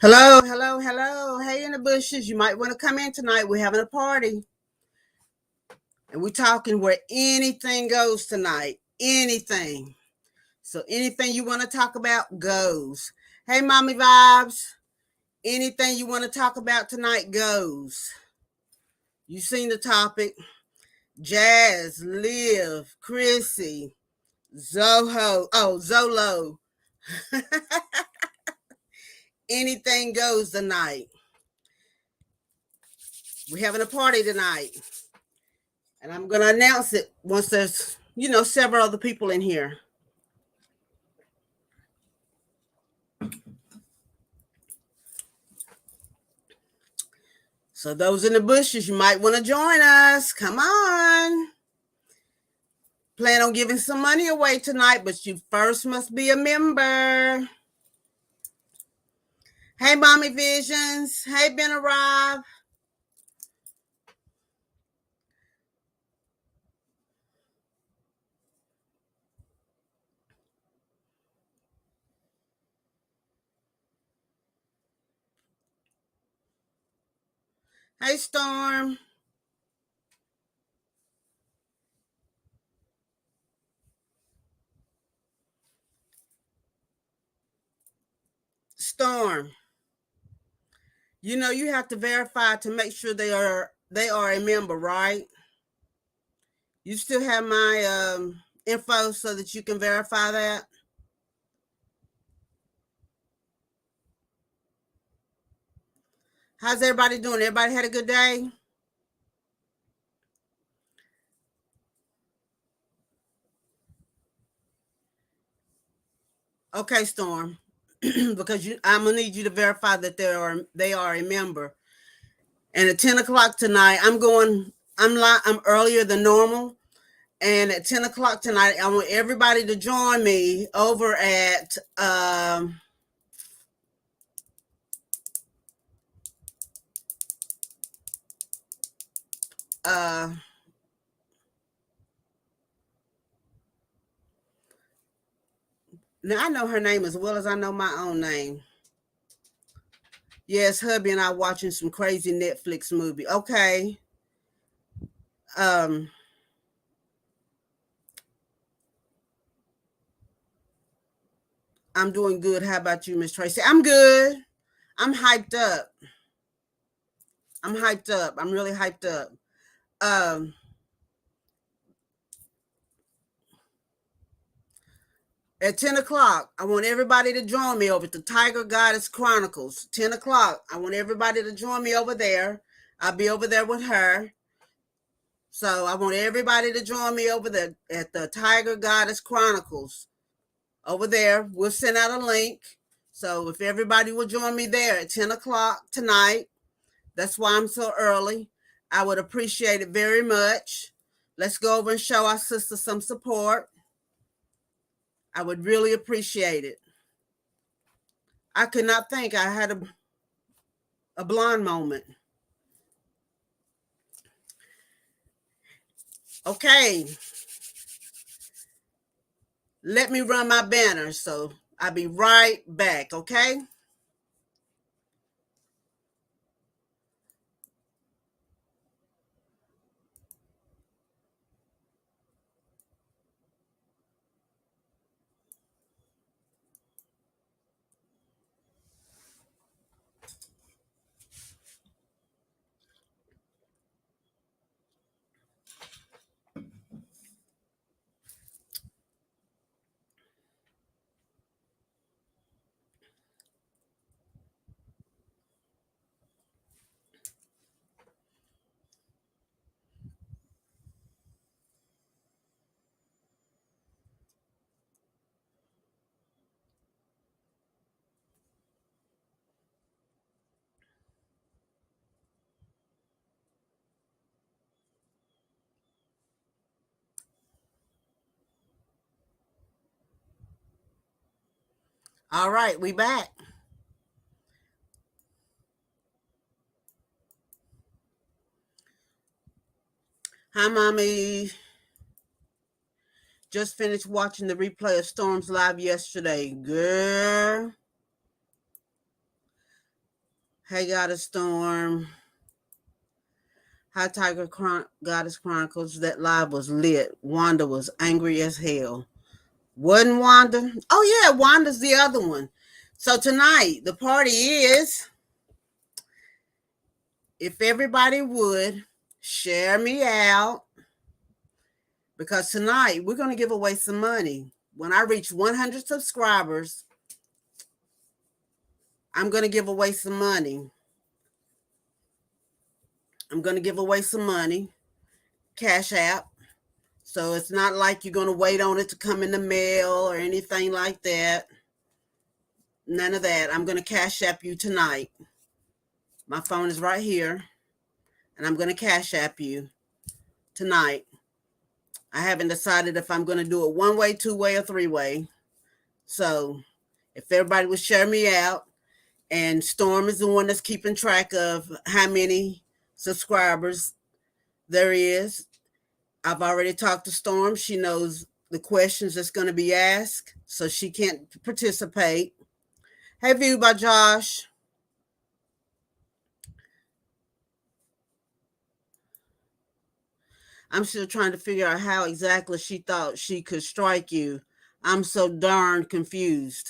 Hello, hello, hello. Hey, in the bushes. You might want to come in tonight. We're having a party. And we're talking where anything goes tonight. Anything. So anything you want to talk about goes. Hey, mommy vibes. Anything you want to talk about tonight goes. You seen the topic. Jazz, Liv, Chrissy, Zoho. Oh, Zolo. Anything goes tonight. We're having a party tonight. And I'm going to announce it once there's, several other people in here. So those in the bushes, you might want to join us. Come on. Plan on giving some money away tonight, but you first must be a member. Hey, Mommy Visions. Hey, Ben Arrive. Hey, Storm. Storm. You have to verify to make sure they are a member, right? You still have my info so that you can verify that? How's everybody doing? Everybody had a good day? Okay, Storm. Because I'm gonna need you to verify that they are a member. And at 10 o'clock tonight, I'm earlier than normal. And at 10 o'clock tonight, I want everybody to join me over at uh now I know her name as well as I know my own name. Yes, hubby and I watching some crazy Netflix movie. Okay. Um I'm doing good. How about you, Miss Tracy? I'm good. I'm hyped up. I'm hyped up. I'm really hyped up. Um At 10 o'clock, I want everybody to join me over at the Tiger Goddess Chronicles. 10 o'clock, I want everybody to join me over there. I'll be over there with her. So I want everybody to join me over there at the Tiger Goddess Chronicles. Over there, we'll send out a link. So if everybody will join me there at 10 o'clock tonight, that's why I'm so early. I would appreciate it very much. Let's go over and show our sister some support. I would really appreciate it. I could not think I had a blonde moment. Okay, let me run my banner. So I'll be right back, okay? All right, we back. Hi, mommy. Just finished watching the replay of Storm's live yesterday. Girl, Hey, Goddess Storm. Hi, Tiger Goddess Chronicles. That live was lit. Wanda was angry as hell. Wasn't Wanda? Oh, yeah, Wanda's the other one. So tonight, the party is, if everybody would, share me out. Because tonight, we're going to give away some money. When I reach 100 subscribers, I'm going to give away some money. I'm going to give away some money. Cash App. So it's not like you're going to wait on it to come in the mail or anything like that. None of that. I'm going to Cash App you tonight. My phone is right here, and I'm going to Cash App you tonight. I haven't decided if I'm going to do it one way, two way, or three way. So if everybody would share me out, and Storm is the one that's keeping track of how many subscribers there is. I've already talked to Storm. She knows the questions that's going to be asked, so she can't participate. Hey, View by Josh. I'm still trying to figure out how exactly she thought she could strike you. I'm so darn confused.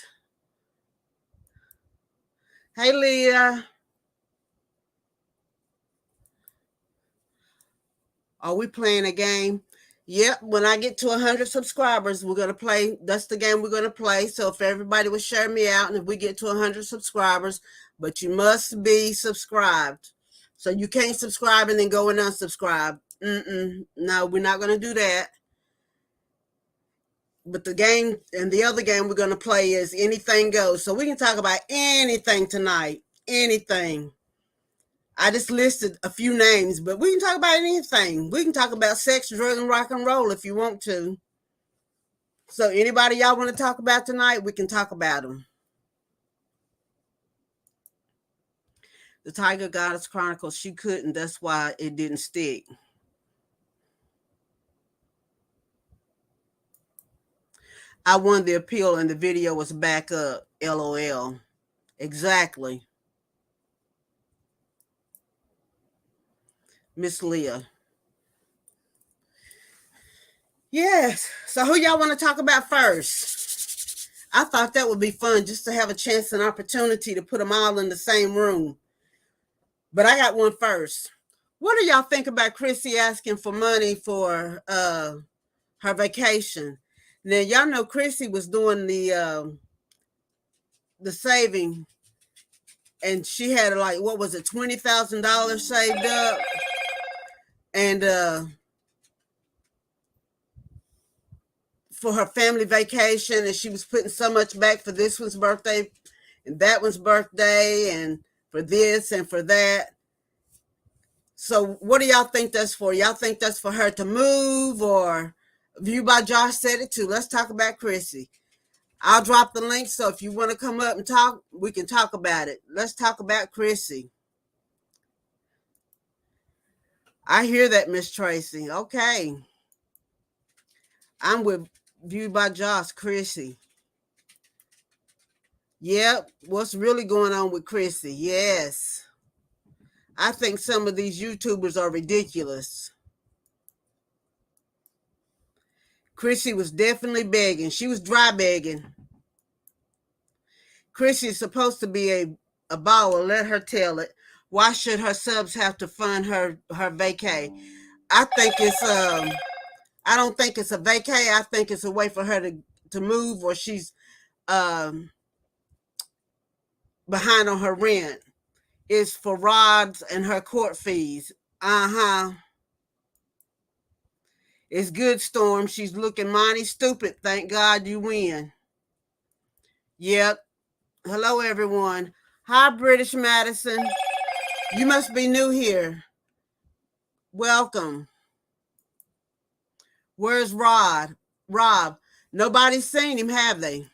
Hey, Leah. Are we playing a game? Yep. When I get to 100 subscribers, we're going to play. That's the game we're going to play. So if everybody would share me out, and if we get to 100 subscribers, but you must be subscribed. So you can't subscribe and then go and unsubscribe. No, we're not going to do that. But the game and the other game we're going to play is anything goes. So we can talk about anything tonight. Anything. I just listed a few names, but we can talk about anything. We can talk about sex, drug, and rock and roll if you want to. So anybody y'all want to talk about tonight, we can talk about them. The Tiger Goddess Chronicles, she couldn't. That's why it didn't stick. I won the appeal and the video was back up. LOL. Exactly. Miss Leah. Yes. So who y'all want to talk about first? I thought that would be fun just to have a chance and opportunity to put them all in the same room. But I got one first. What do y'all think about Chrissy asking for money for her vacation? Now y'all know Chrissy was doing the saving, and she had like, what was it, $20,000 saved up, and for her family vacation, and she was putting so much back for this one's birthday and that one's birthday, and for this and for that. So what do y'all think that's for? Y'all think that's for her to move, or View by Josh said it too? Let's talk about Chrissy. I'll drop the link, so if you want to come up and talk, we can talk about it. Let's talk about Chrissy. I hear that, Miss Tracy. Okay. I'm with View by Josh, Chrissy. Yep. What's really going on with Chrissy? Yes. I think some of these YouTubers are ridiculous. Chrissy was definitely begging. She was dry begging. Chrissy is supposed to be a baller. Let her tell it. Why should her subs have to fund her vacay? I think it's I don't think it's a vacay. I think it's a way for her to move, or she's behind on her rent. It's for rods and her court fees. Uh-huh. It's good, Storm. She's looking mighty stupid. Thank God you win. Yep. Hello, everyone. Hi, British Madison. You must be new here. Welcome. Where's Rod? Rob. Nobody's seen him, have they?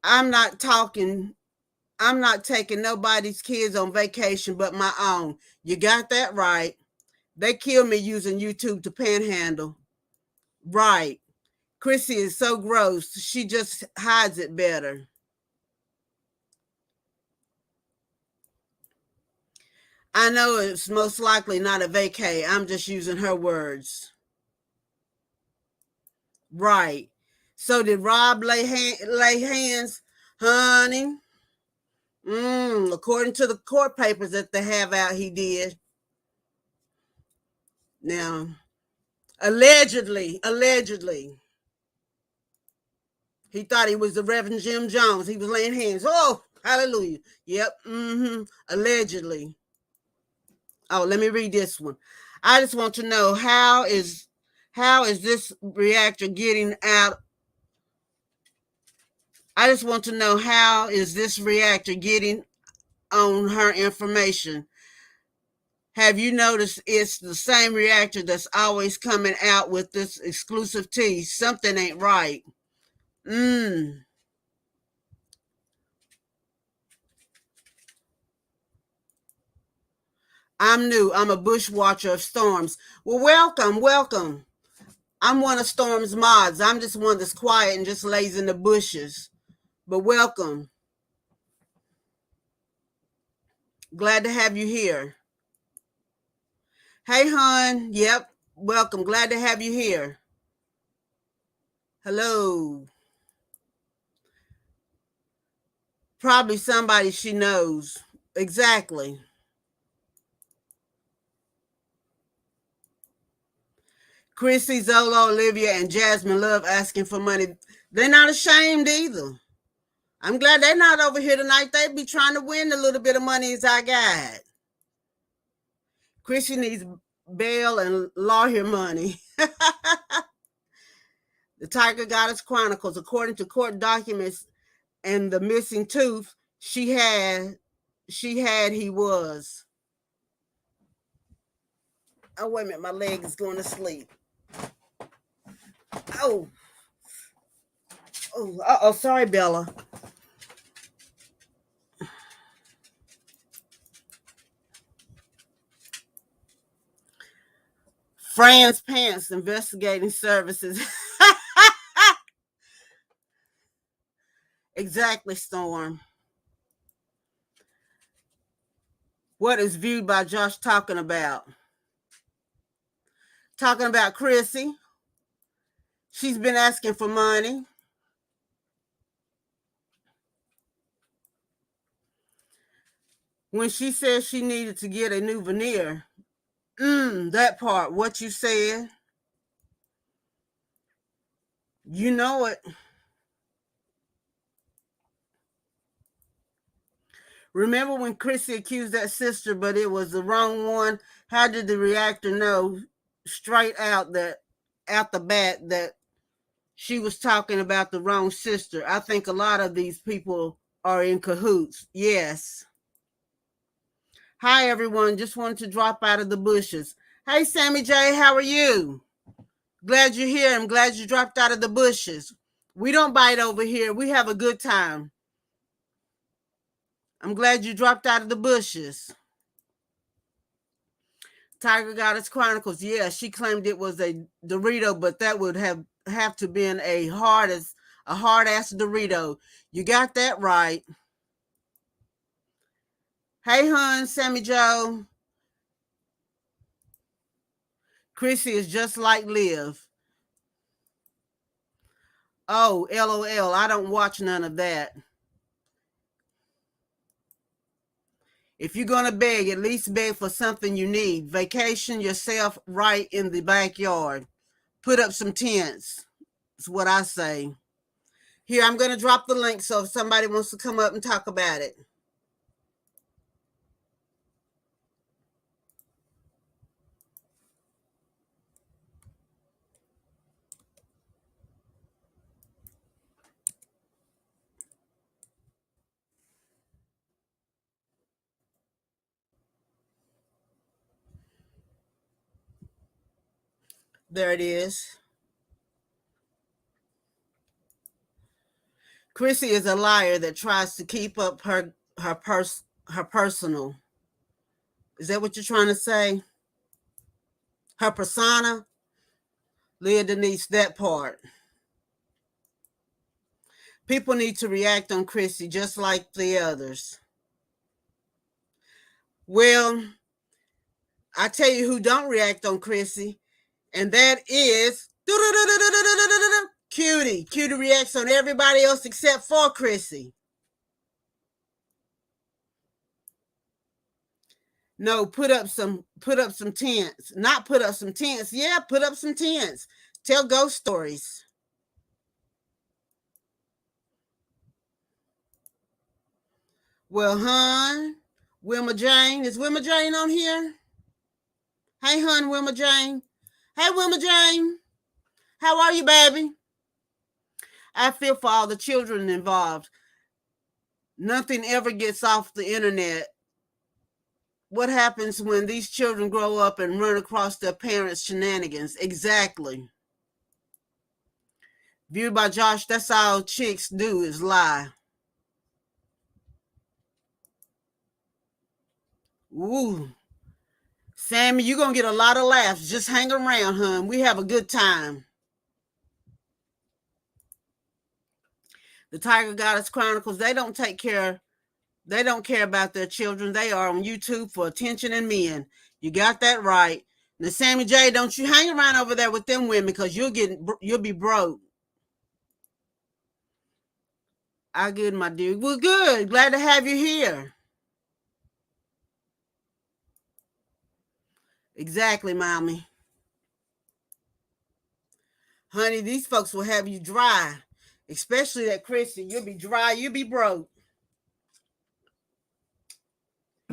I'm not taking nobody's kids on vacation but my own. You got that right. They kill me using YouTube to panhandle. Right. Chrissy is so gross. She just hides it better. I know it's most likely not a vacay. I'm just using her words. Right. So did Rob lay hands? Honey, according to the court papers that they have out, he did. Now, allegedly, he thought he was the Reverend Jim Jones. He was laying hands. Oh, hallelujah. Yep. Allegedly. Oh, let me read this one. I just want to know how is this reactor getting out? I just want to know how is this reactor getting on her information? Have you noticed it's the same reactor that's always coming out with this exclusive tea? Something ain't right. I'm new. I'm a bushwatcher of Storms. Well, welcome. I'm one of Storm's mods. I'm just one that's quiet and just lays in the bushes. But welcome. Glad to have you here. Hey, hon. Yep. Welcome. Glad to have you here. Hello. Probably somebody she knows. Exactly. Chrissy, Zola, Olivia, and Jasmine love asking for money. They're not ashamed either. I'm glad they're not over here tonight. They'd be trying to win the little bit of money as I got. Chrissy needs bail and lawyer money. The Tiger Goddess Chronicles, according to court documents and the missing tooth he was. Oh, wait a minute, my leg is going to sleep. Oh, sorry, Bella. Fran's Pants Investigating Services. Exactly, Storm. What is viewed by Josh talking about? Talking about Chrissy. She's been asking for money. When she said she needed to get a new veneer. That part, what you said. You know it. Remember when Chrissy accused that sister, but it was the wrong one? How did the reactor know straight out the bat that she was talking about the wrong sister? I think a lot of these people are in cahoots. Yes. Hi, everyone. Just wanted to drop out of the bushes. Hey, Sammy J, how are you? Glad you're here. I'm glad you dropped out of the bushes. We don't bite over here. We have a good time. I'm glad you dropped out of the bushes. Tiger Goddess Chronicles. Yeah, she claimed it was a Dorito, but that would have to been a hard ass Dorito. You got that right. Hey, hun, Sammy Joe. Chrissy is just like Liv. Oh, LOL. I don't watch none of that. If you're going to beg, at least beg for something you need. Vacation yourself right in the backyard. Put up some tents. That's what I say. Here, I'm going to drop the link so if somebody wants to come up and talk about it. There it is. Chrissy is a liar that tries to keep up her personal. Is that what you're trying to say? Her persona? Leah Denise, that part. People need to react on Chrissy just like the others. Well, I tell you who don't react on Chrissy, and that is Cutie. Cutie reacts on everybody else except for Chrissy. No, put up some tents. Not put up some tents. Yeah, put up some tents. Tell ghost stories. Well, hon, Wilma Jane. Is Wilma Jane on here? Hey, hon, Wilma Jane. Hey, Wilma Jane. How are you, baby? I feel for all the children involved. Nothing ever gets off the internet. What happens when these children grow up and run across their parents' shenanigans? Exactly. Viewed by Josh, that's all chicks do is lie. Ooh. Sammy, you're going to get a lot of laughs. Just hang around, hon. We have a good time. The Tiger Goddess Chronicles, they don't care about their children. They are on YouTube for attention and men. You got that right. Now, Sammy J, don't you hang around over there with them women because you'll be broke. I good, my dear. Well, good. Glad to have you here. Exactly, mommy. Honey, these folks will have you dry. Especially that Christian. You'll be dry. You'll be broke.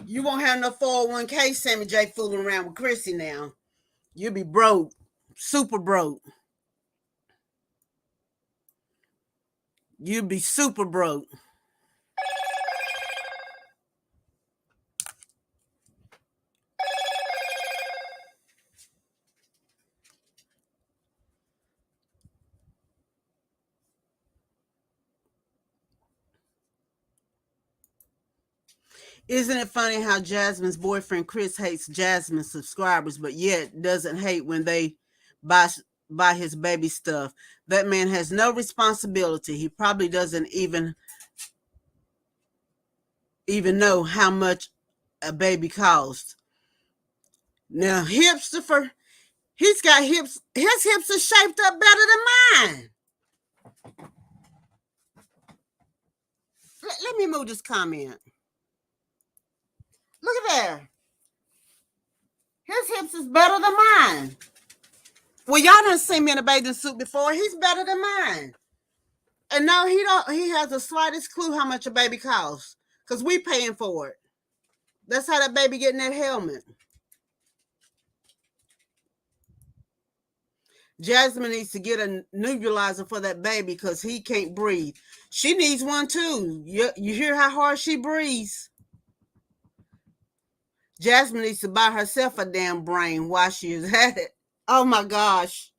You won't have no 401k, Sammy J, fooling around with Chrissy now. You'll be broke. Super broke. You'll be super broke. Isn't it funny how Jasmine's boyfriend Chris hates Jasmine's subscribers, but yet doesn't hate when they buy his baby stuff? That man has no responsibility. He probably doesn't even know how much a baby costs. Now, hipster, he's got hips. His hips are shaped up better than mine. Let me move this comment. Look at there. His hips is better than mine. Well, y'all done seen me in a bathing suit before. He's better than mine. And no, he has the slightest clue how much a baby costs. Because we paying for it. That's how that baby getting that helmet. Jasmine needs to get a nebulizer for that baby because he can't breathe. She needs one too. You hear how hard she breathes? Jasmine needs to buy herself a damn brain while she is at it. Oh my gosh.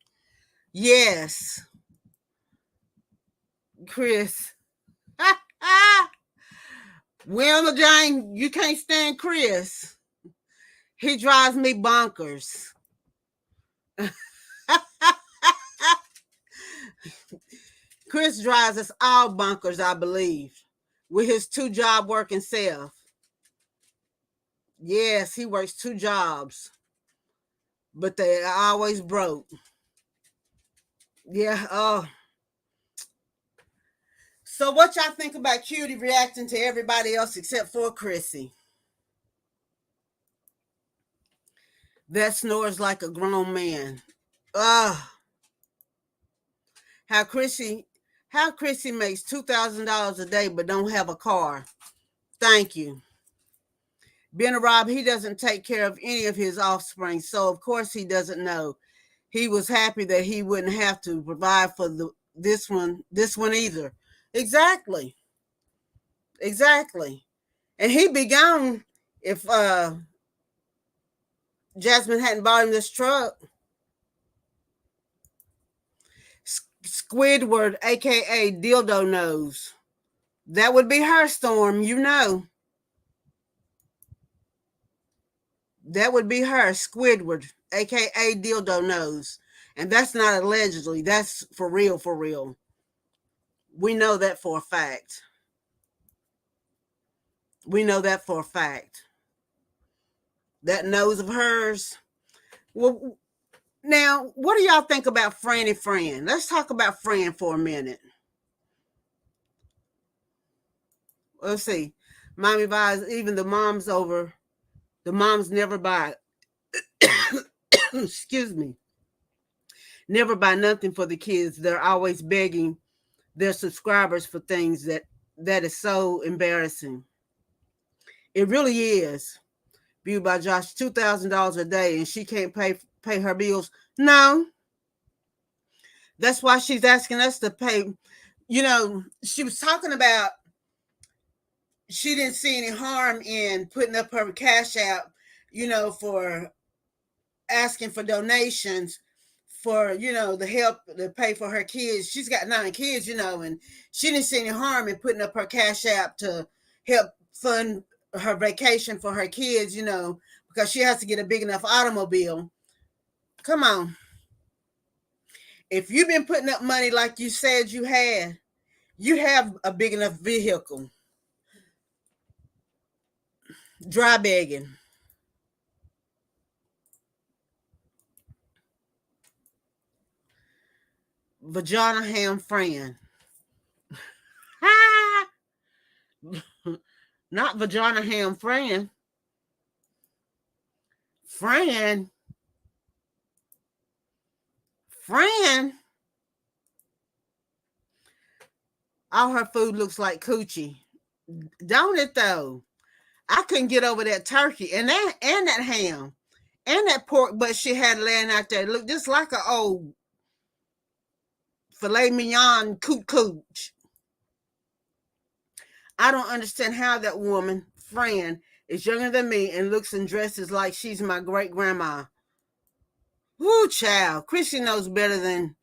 Yes. Chris. Wilma Jane, you can't stand Chris. He drives me bonkers. Chris drives us all bonkers, I believe, with his 2-job working self. Yes, he works 2 jobs, but they are always broke. Yeah. Oh. So what y'all think about Cutie reacting to everybody else except for Chrissy? That snores like a grown man. Ugh. How Chrissy makes $2,000 a day but don't have a car. Thank you. Ben Rob, he doesn't take care of any of his offspring, so of course he doesn't know. He was happy that he wouldn't have to provide for this one either. Exactly. And he'd be gone if Jasmine hadn't bought him this truck. Squidward, aka Dildo Nose. That would be her, Storm, you know. That would be her, Squidward, aka Dildo Nose. And that's not allegedly, that's for real, for real. We know that for a fact. We know that for a fact. That nose of hers. Well, now, what do y'all think about Franny Fran? Let's talk about Fran for a minute. Let's see. Mommy buys, even the moms over, the moms never buy, excuse me, never buy nothing for the kids. They're always begging their subscribers for things that is so embarrassing. It really is. Viewed by Josh, $2,000 a day, and she can't pay her bills. No, that's why she's asking us to pay. You know, she was talking about she didn't see any harm in putting up her cash app, you know, for asking for donations for, you know, the help to pay for her kids. She's got 9 kids, you know, and she didn't see any harm in putting up her cash app to help fund her vacation for her kids, you know, because she has to get a big enough automobile. Come on. If you've been putting up money like you said you had, you have a big enough vehicle. Dry begging. Vagina Ham Fran. Not Vagina Ham Fran. Fran. Fran. All her food looks like coochie. Don't it though? I couldn't get over that turkey and that ham and that pork butt she had laying out there. It looked just like an old filet mignon cooch. I don't understand how that woman, Fran, is younger than me and looks and dresses like she's my great grandma. Woo, child. Chrissy knows better.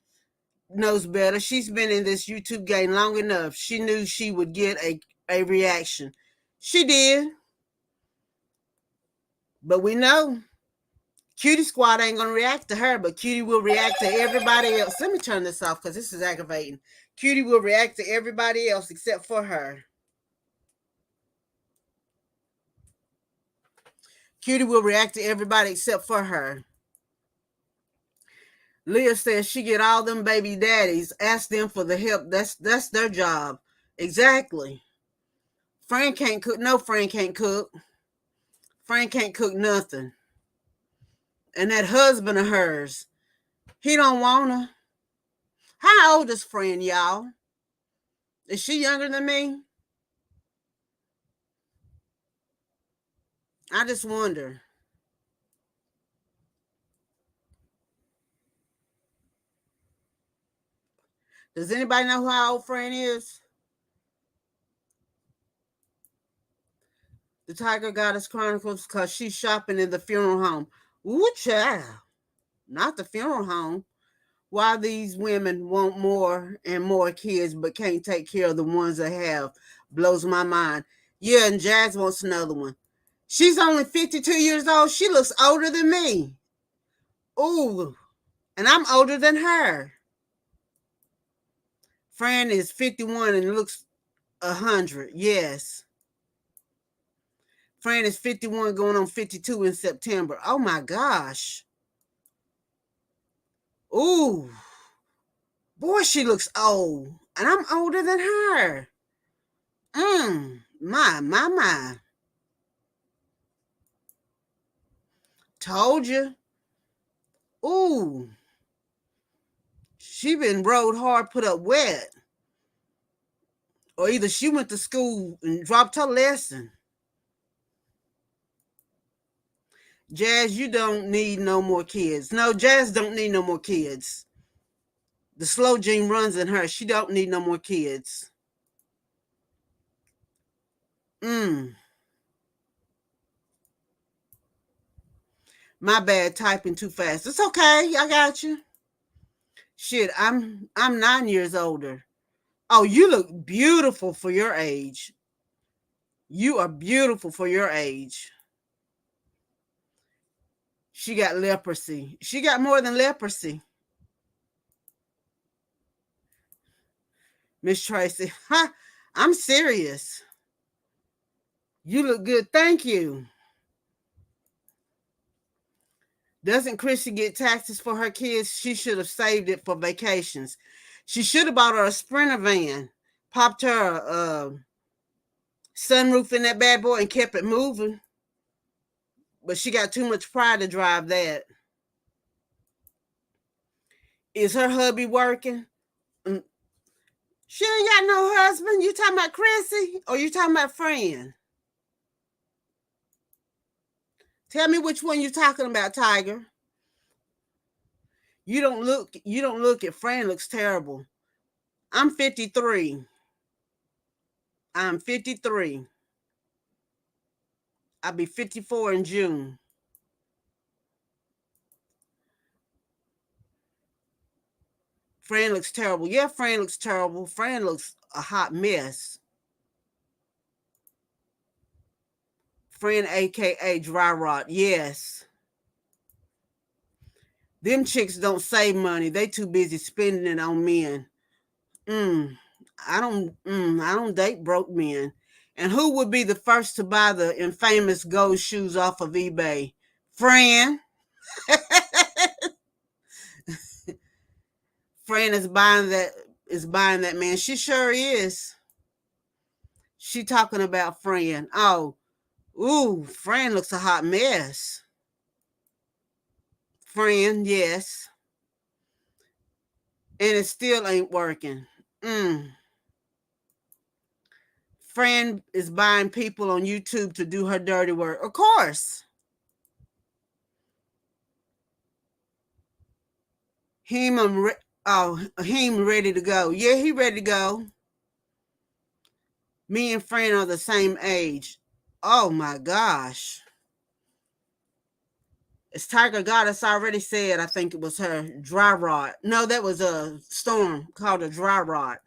She's been in this YouTube game long enough. She knew she would get a reaction. She did. But we know Cutie Squad ain't gonna react to her, but Cutie will react to everybody else. Let me turn this off because this is aggravating. Cutie will react to everybody else except for her. Cutie will react to everybody except for her. Leah says she get all them baby daddies, ask them for the help. That's their job. Exactly. Fran can't cook. No, Fran can't cook. Fran can't cook nothing. And that husband of hers, he don't want her. How old is Fran, y'all? Is she younger than me? I just wonder. Does anybody know how old Fran is? The Tiger Goddess Chronicles, because she's shopping in the funeral home. Ooh, child. Not the funeral home. Why these women want more and more kids but can't take care of the ones they have blows my mind. Yeah, and Jazz wants another one. She's only 52 years old. She looks older than me. Ooh, and I'm older than her. Fran is 51 and looks 100. Yes. Fran is 51 going on 52 in September. Oh my gosh. Ooh. Boy, she looks old. And I'm older than her. My. Told you. Ooh. She been rode hard, put up wet. Or either she went to school and dropped her lesson. Jazz, you don't need no more kids. No, Jazz don't need no more kids. The slow gene runs in her. She don't need no more kids. My bad, typing too fast. It's okay. I got you. Shit, I'm 9 years older. Oh, you look beautiful for your age. You are beautiful for your age. She got leprosy. She got more than leprosy. Miss Tracy. Huh? I'm serious. You look good. Thank you. Doesn't Chrissy get taxes for her kids? She should have saved it for vacations. She should have bought her a Sprinter van, popped her a sunroof in that bad boy and kept it moving. But she got too much pride to drive that. Is her hubby working? She ain't got no husband. You talking about Chrissy or you talking about Fran? Tell me which one you talking about, Tiger. You don't look at Fran looks terrible. I'm 53. I'm 53. I'll be 54 in June. Fran looks terrible. Yeah, Fran looks terrible. Fran looks a hot mess. Fran, aka Dry Rot. Yes. Them chicks don't save money. They too busy spending it on men. I don't date broke men. And who would be the first to buy the infamous gold shoes off of eBay? Fran. Fran is buying that man. She sure is. She talking about Fran. Oh, ooh, Fran looks a hot mess. Fran, yes. And it still ain't working. Fran is buying people on YouTube to do her dirty work. Of course. Him ready to go. Yeah, he ready to go. Me and Fran are the same age. Oh my gosh. As Tiger Goddess already said, I think it was her, Dry Rot. No, that was a storm called a Dry Rot.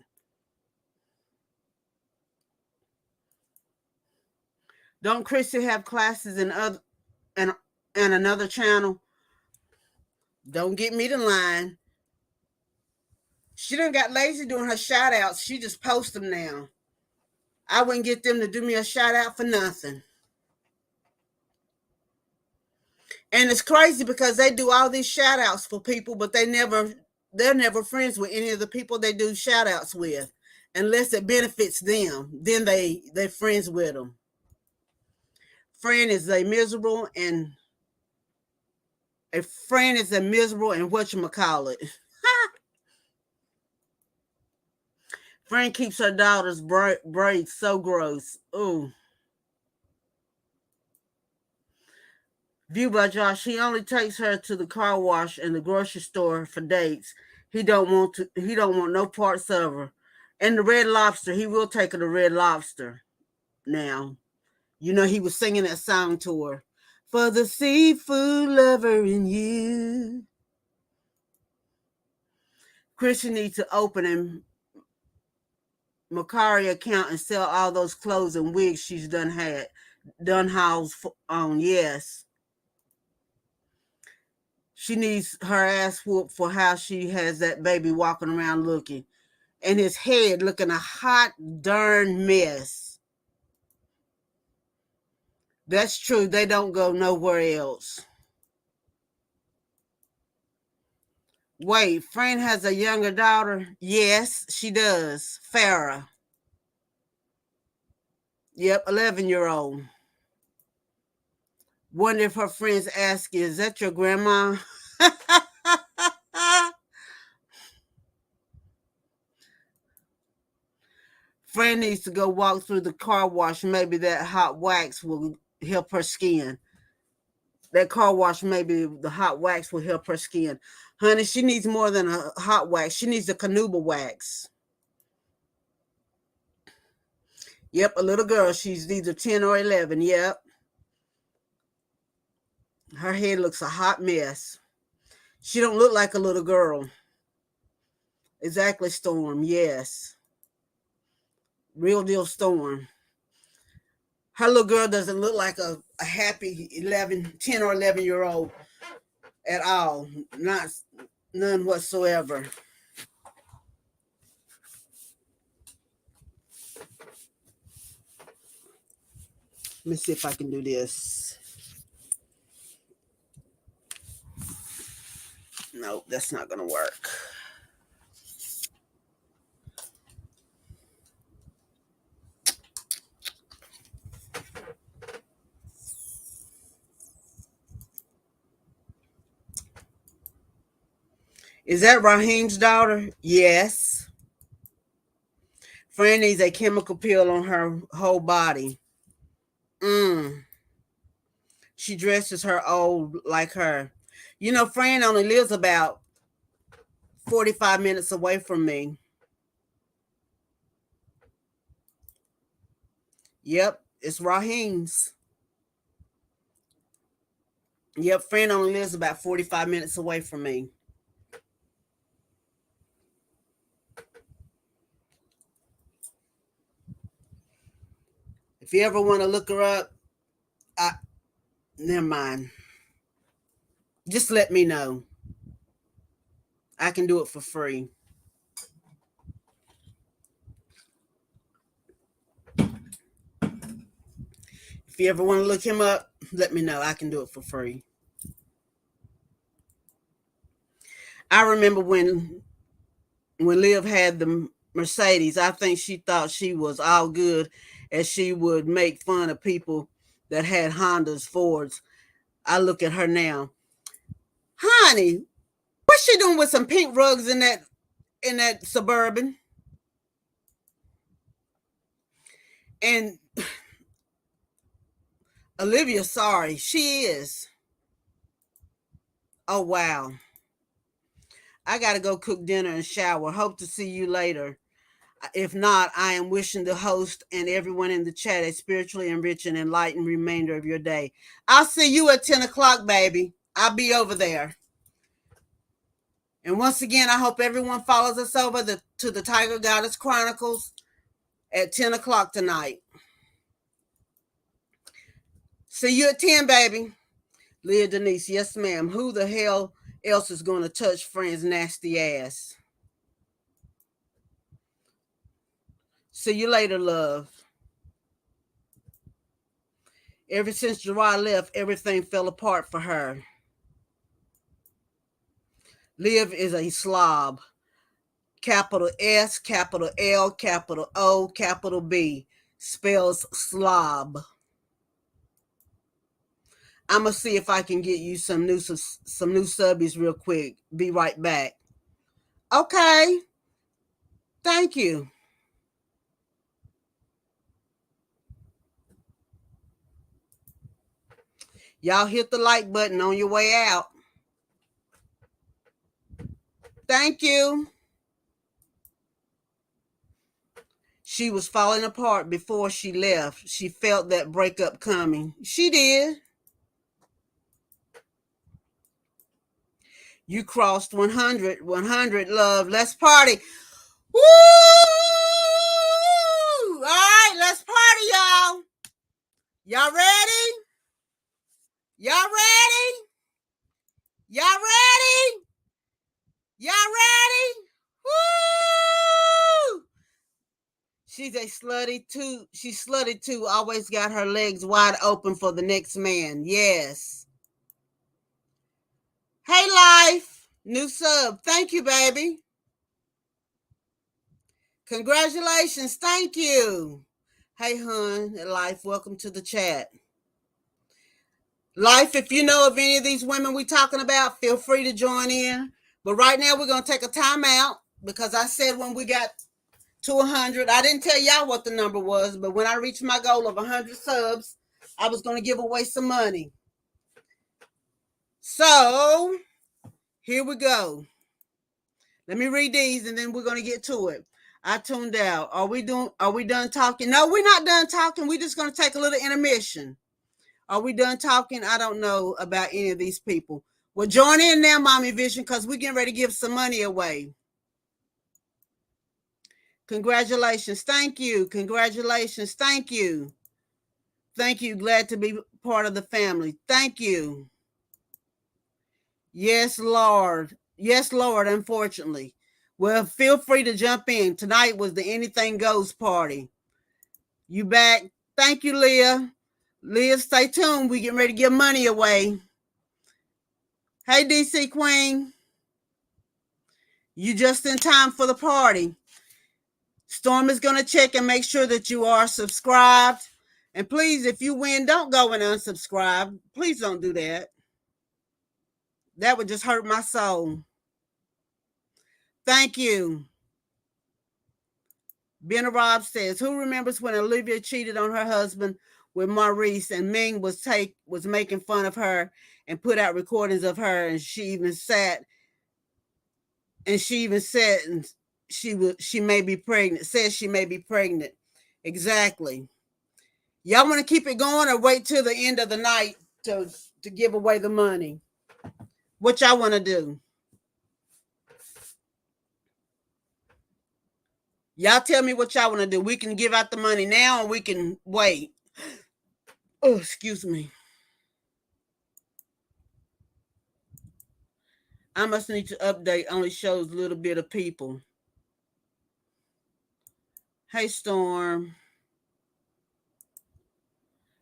Don't Chrissy have classes in another channel? Don't get me to line. She done got lazy doing her shout outs. She just posts them now. I wouldn't get them to do me a shout out for nothing. And it's crazy because they do all these shout outs for people, but they're never friends with any of the people they do shout outs with. Unless it benefits them, then they're friends with them. Fran is a miserable and whatchamacallit. Fran keeps her daughter's braids so gross. Ooh. View by Josh. He only takes her to the car wash and the grocery store for dates. He don't want no parts of her. And the Red Lobster, he will take her to Red Lobster. Now, he was singing that song to her. For the seafood lover in you. Christian needs to open a Mercari account and sell all those clothes and wigs she's done hauls on. Yes. She needs her ass whooped for how she has that baby walking around looking. And his head looking a hot darn mess. That's true. They don't go nowhere else. Wait, Fran has a younger daughter? Yes, she does. Farrah. Yep, 11-year-old. Wonder if her friends ask, is that your grandma? Fran needs to go walk through the car wash. Maybe that hot wax will help her skin. That car wash, maybe the hot wax will help her skin. Honey, she needs more than a hot wax. She needs a Canuba wax. Yep, a little girl. She's either 10 or 11. Yep. Her head looks a hot mess. She don't look like a little girl. Exactly, Storm. Yes. Real deal Storm. Her little girl doesn't look like a happy 10 or 11-year-old at all. None whatsoever. Let me see if I can do this. Nope, that's not going to work. Is that Raheem's daughter? Yes. Fran needs a chemical peel on her whole body. She dresses her old like her. You know, Fran only lives about 45 minutes away from me. Yep, it's Raheem's. Yep, Fran only lives about 45 minutes away from me. If you ever want to look her up, never mind. Just let me know. I can do it for free. If you ever want to look him up, let me know. I can do it for free. I remember when Liv had the Mercedes, I think she thought she was all good as she would make fun of people that had Hondas, Fords. I look at her now. Honey, what's she doing with some pink rugs in that Suburban? And Olivia, sorry, she is. Oh, wow. I got to go cook dinner and shower. Hope to see you later. If not, I am wishing the host and everyone in the chat a spiritually enriched and enlightened remainder of your day. I'll see you at 10 o'clock, baby. I'll be over there. And once again, I hope everyone follows us over to the Tiger Goddess Chronicles at 10 o'clock tonight. See you at 10, baby. Leah Denise, yes, ma'am. Who the hell else is going to touch Fran's nasty ass? See you later, love. Ever since Gerard left, everything fell apart for her. Liv is a slob. Capital S, capital L, capital O, capital B. Spells slob. I'm gonna see if I can get you some new subbies real quick. Be right back. Okay. Thank you. Y'all hit the like button on your way out. Thank you. She was falling apart before she left. She felt that breakup coming. She did. You crossed 100. 100, love. Let's party. Woo! All right, let's party, y'all. Y'all ready? Y'all ready? Y'all ready? Y'all ready? Woo! She's a slutty too. She's slutty too. Always got her legs wide open for the next man. Yes. Hey, Life. New sub. Thank you, baby. Congratulations. Thank you. Hey, hun. Life. Welcome to the chat. Life, if you know of any of these women we're talking about, feel free to join in. But right now, we're going to take a time out because I said when we got to 100, I didn't tell y'all what the number was, but when I reached my goal of 100 subs, I was going to give away some money. So here we go. Let me read these and then we're going to get to it. I tuned out. Are we done talking? No, we're not done talking. We're just going to take a little intermission. Are we done talking? I don't know about any of these people. Well, join in now, Mommy Vision, because we're getting ready to give some money away. Congratulations. Thank you. Congratulations. Thank you. Thank you. Glad to be part of the family. Thank you. Yes, Lord. Yes, Lord, unfortunately. Well, feel free to jump in. Tonight was the Anything Goes party. You back? Thank you, Leah. Leah, stay tuned. We getting ready to give money away. Hey, DC Queen. You just in time for the party. Storm is going to check and make sure that you are subscribed. And please, if you win, don't go and unsubscribe. Please don't do that. That would just hurt my soul. Thank you. Ben Rob says, who remembers when Olivia cheated on her husband with Maurice and Ming was making fun of her and put out recordings of her, and she even said she may be pregnant, says she may be pregnant. Exactly. Y'all want to keep it going or wait till the end of the night to give away the money? What y'all want to do? Y'all tell me what y'all want to do. We can give out the money now or we can wait. Oh, excuse me. I must need to update. Only shows a little bit of people. Hey, Storm.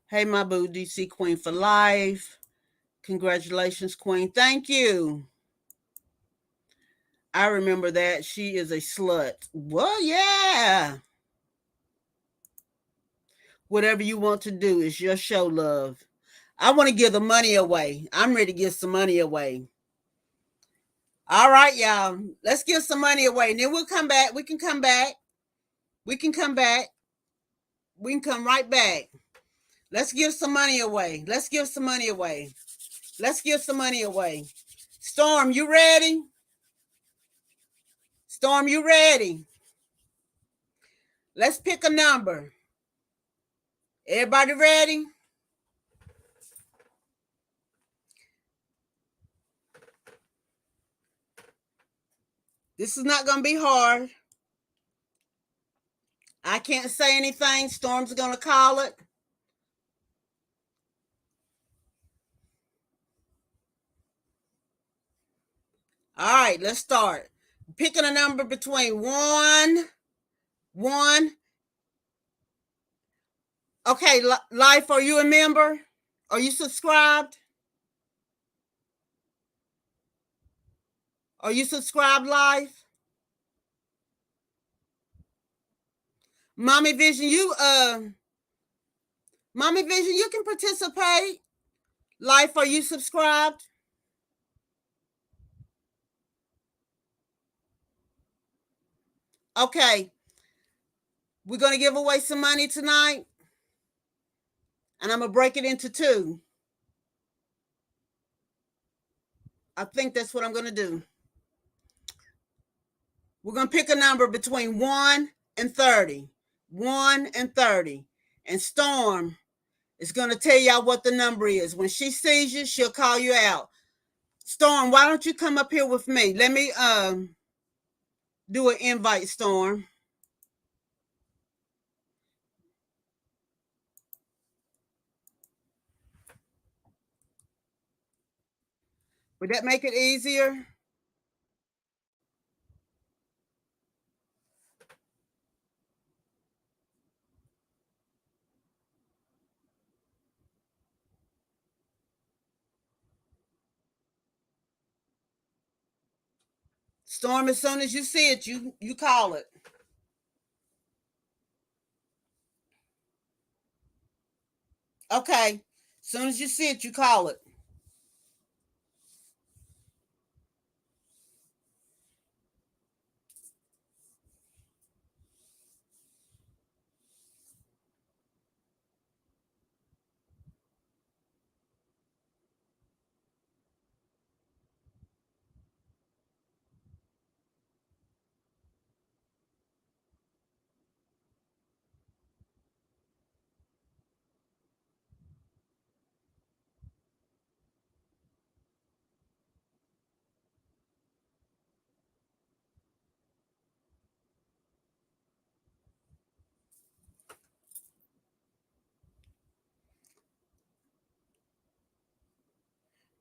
Hey, my boo, DC Queen for life. Congratulations, Queen. Thank you. I remember that. She is a slut. Well, yeah. Whatever you want to do is your show, love. I want to give the money away. I'm ready to give some money away. All right, y'all. Let's give some money away. And then we'll come back. We can come back. We can come back. We can come right back. Let's give some money away. Let's give some money away. Let's give some money away. Storm, you ready? Storm, you ready? Let's pick a number. Everybody ready? This is not going to be hard. I can't say anything. Storm's going to call it. All right, let's start. Picking a number between one. Okay, Life, are you a member? Are you subscribed? Are you subscribed, Life? Mommy Vision, you can participate. Life, are you subscribed? Okay. We're going to give away some money tonight. And I'm going to break it into two. I think that's what I'm going to do. We're going to pick a number between 1 and 30. 1 and 30. And Storm is going to tell y'all what the number is. When she sees you, she'll call you out. Storm, why don't you come up here with me? Let me do an invite, Storm. Would that make it easier? Storm, as soon as you see it, you call it. Okay. As soon as you see it, you call it.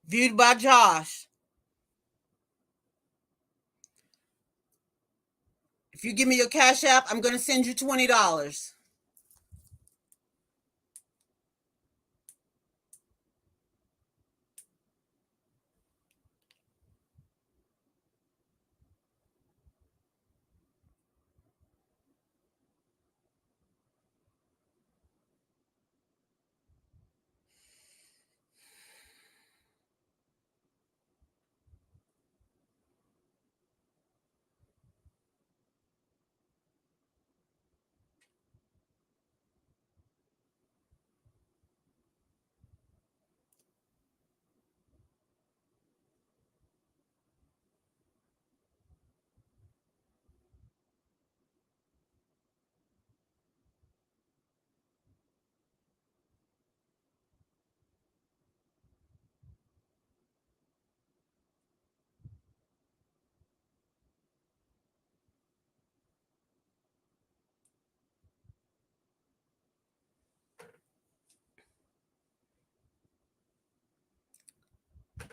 Viewed by Josh. If you give me your Cash App, I'm going to send you $20.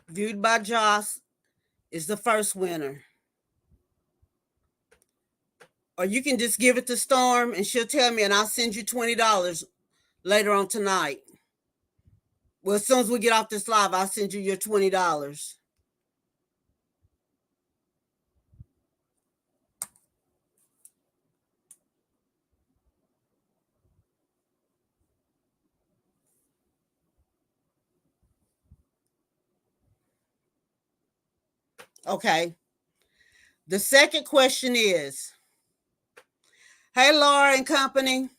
Viewed by Joss is the first winner. Or you can just give it to Storm and she'll tell me and I'll send you $20 later on tonight. Well, as soon as we get off this live, I'll send you your $20. Okay. The second question is, hey, Laura and company.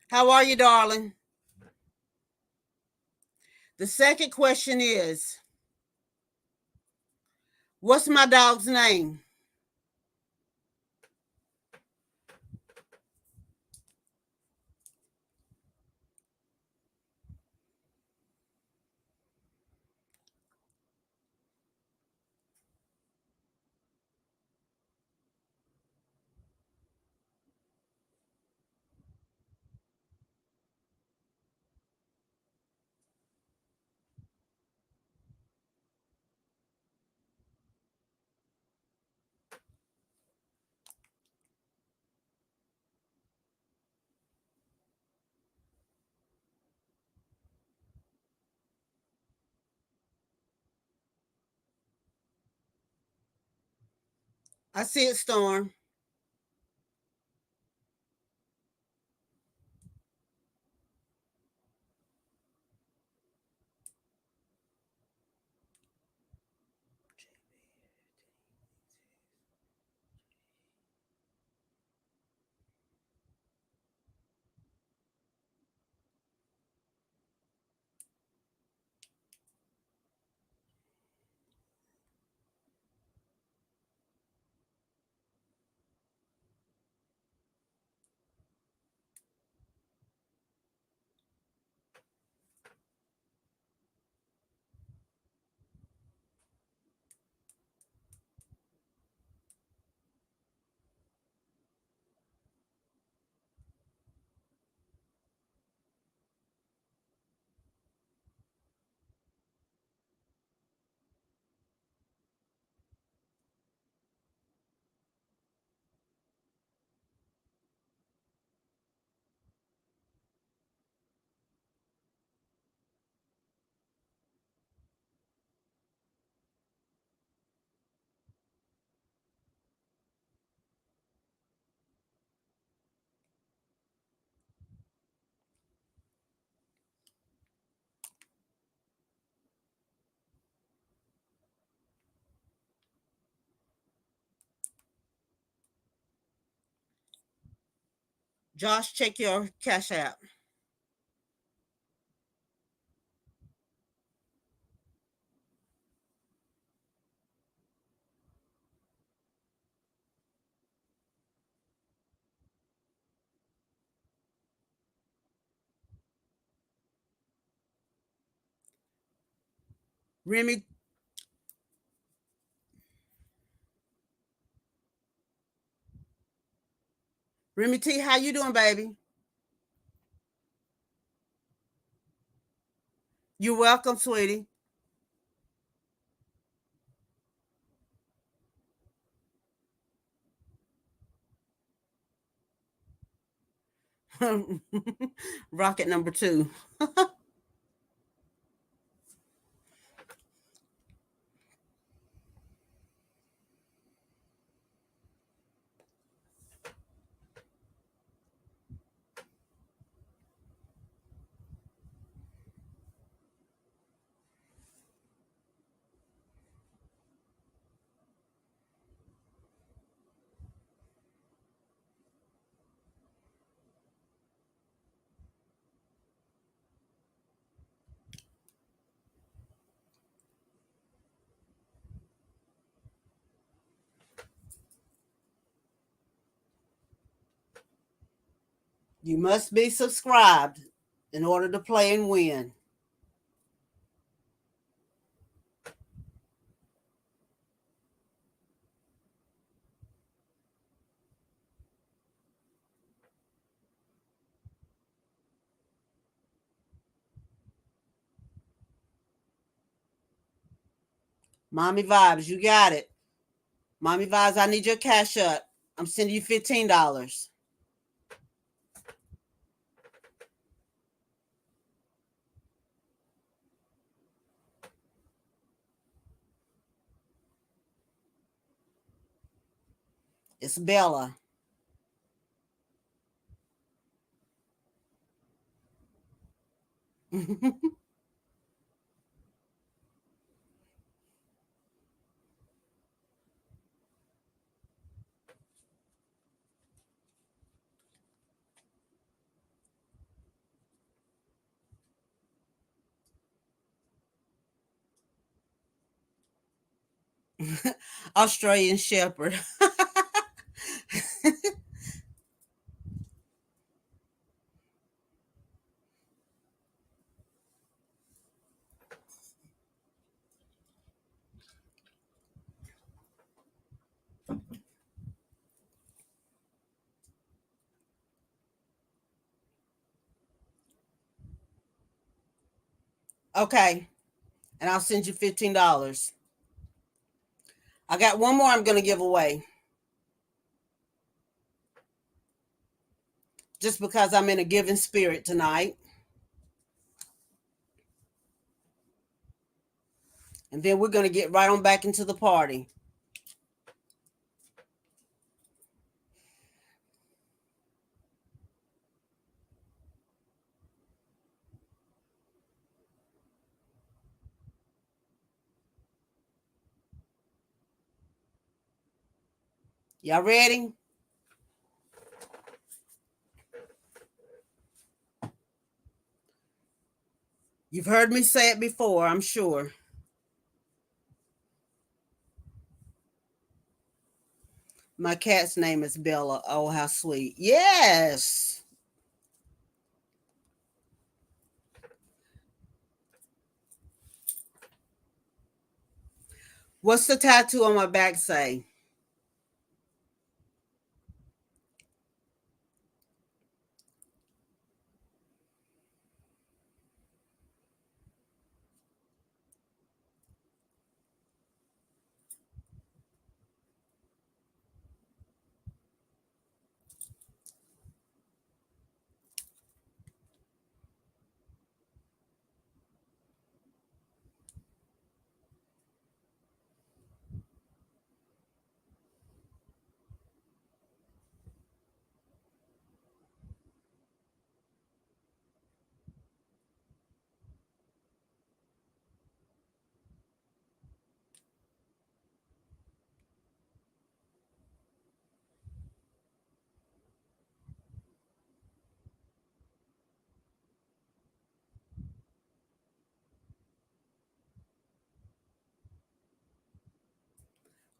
How are you, darling? The second question is, what's my dog's name? I see it, Storm. Josh, check your Cash App. Remy, Remy T, how you doing, baby? You're welcome, sweetie. Rocket number 2. You must be subscribed in order to play and win. Mommy Vibes, you got it. Mommy Vibes, I need your cash up. I'm sending you $15. It's Bella. Australian Shepherd. Okay. And I'll send you $15. I got one more I'm going to give away. Just because I'm in a giving spirit tonight. And then we're going to get right on back into the party. Y'all ready? You've heard me say it before, I'm sure. My cat's name is Bella. Oh, how sweet. Yes. What's the tattoo on my back say?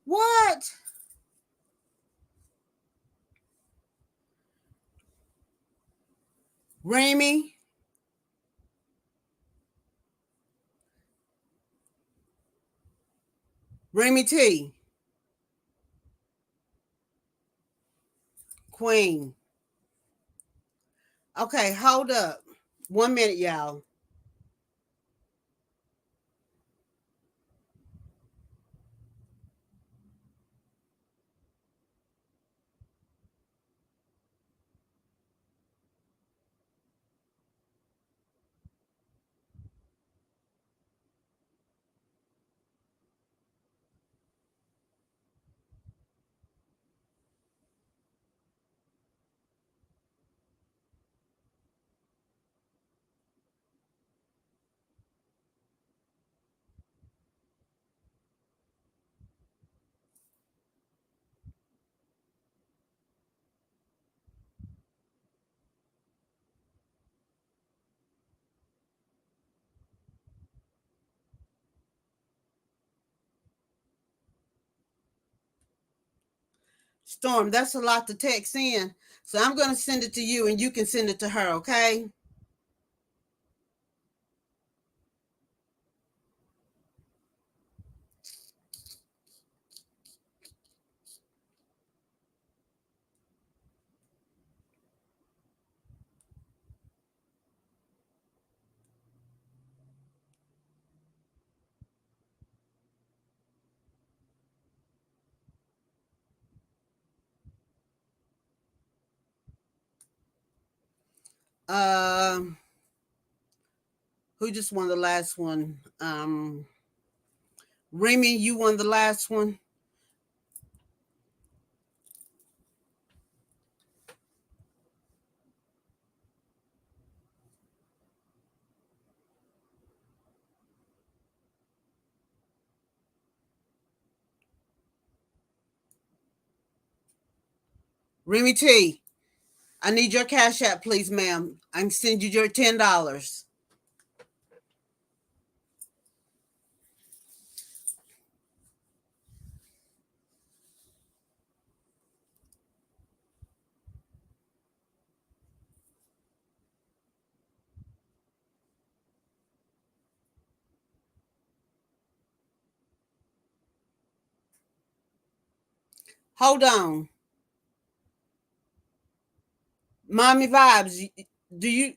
What? Remy? Remy T. Queen. Okay, hold up. 1 minute, y'all. Storm, that's a lot to text in. So I'm going to send it to you and you can send it to her, okay? Who just won the last one? Remy, you won the last one. Remy T, I need your cash app, please, ma'am. I can send you your $10. Hold on. Mommy Vibes, do you?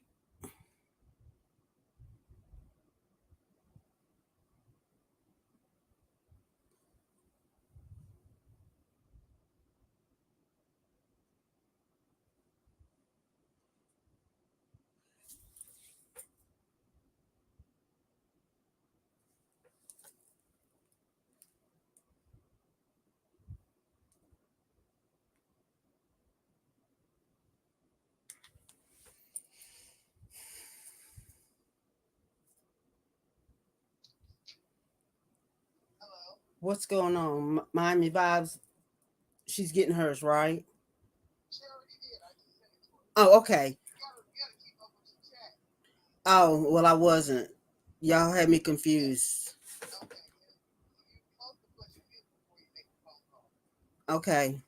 What's going on? Miami Vibes, she's getting hers, right? Oh, okay. Oh, well, I wasn't. Y'all had me confused. Okay.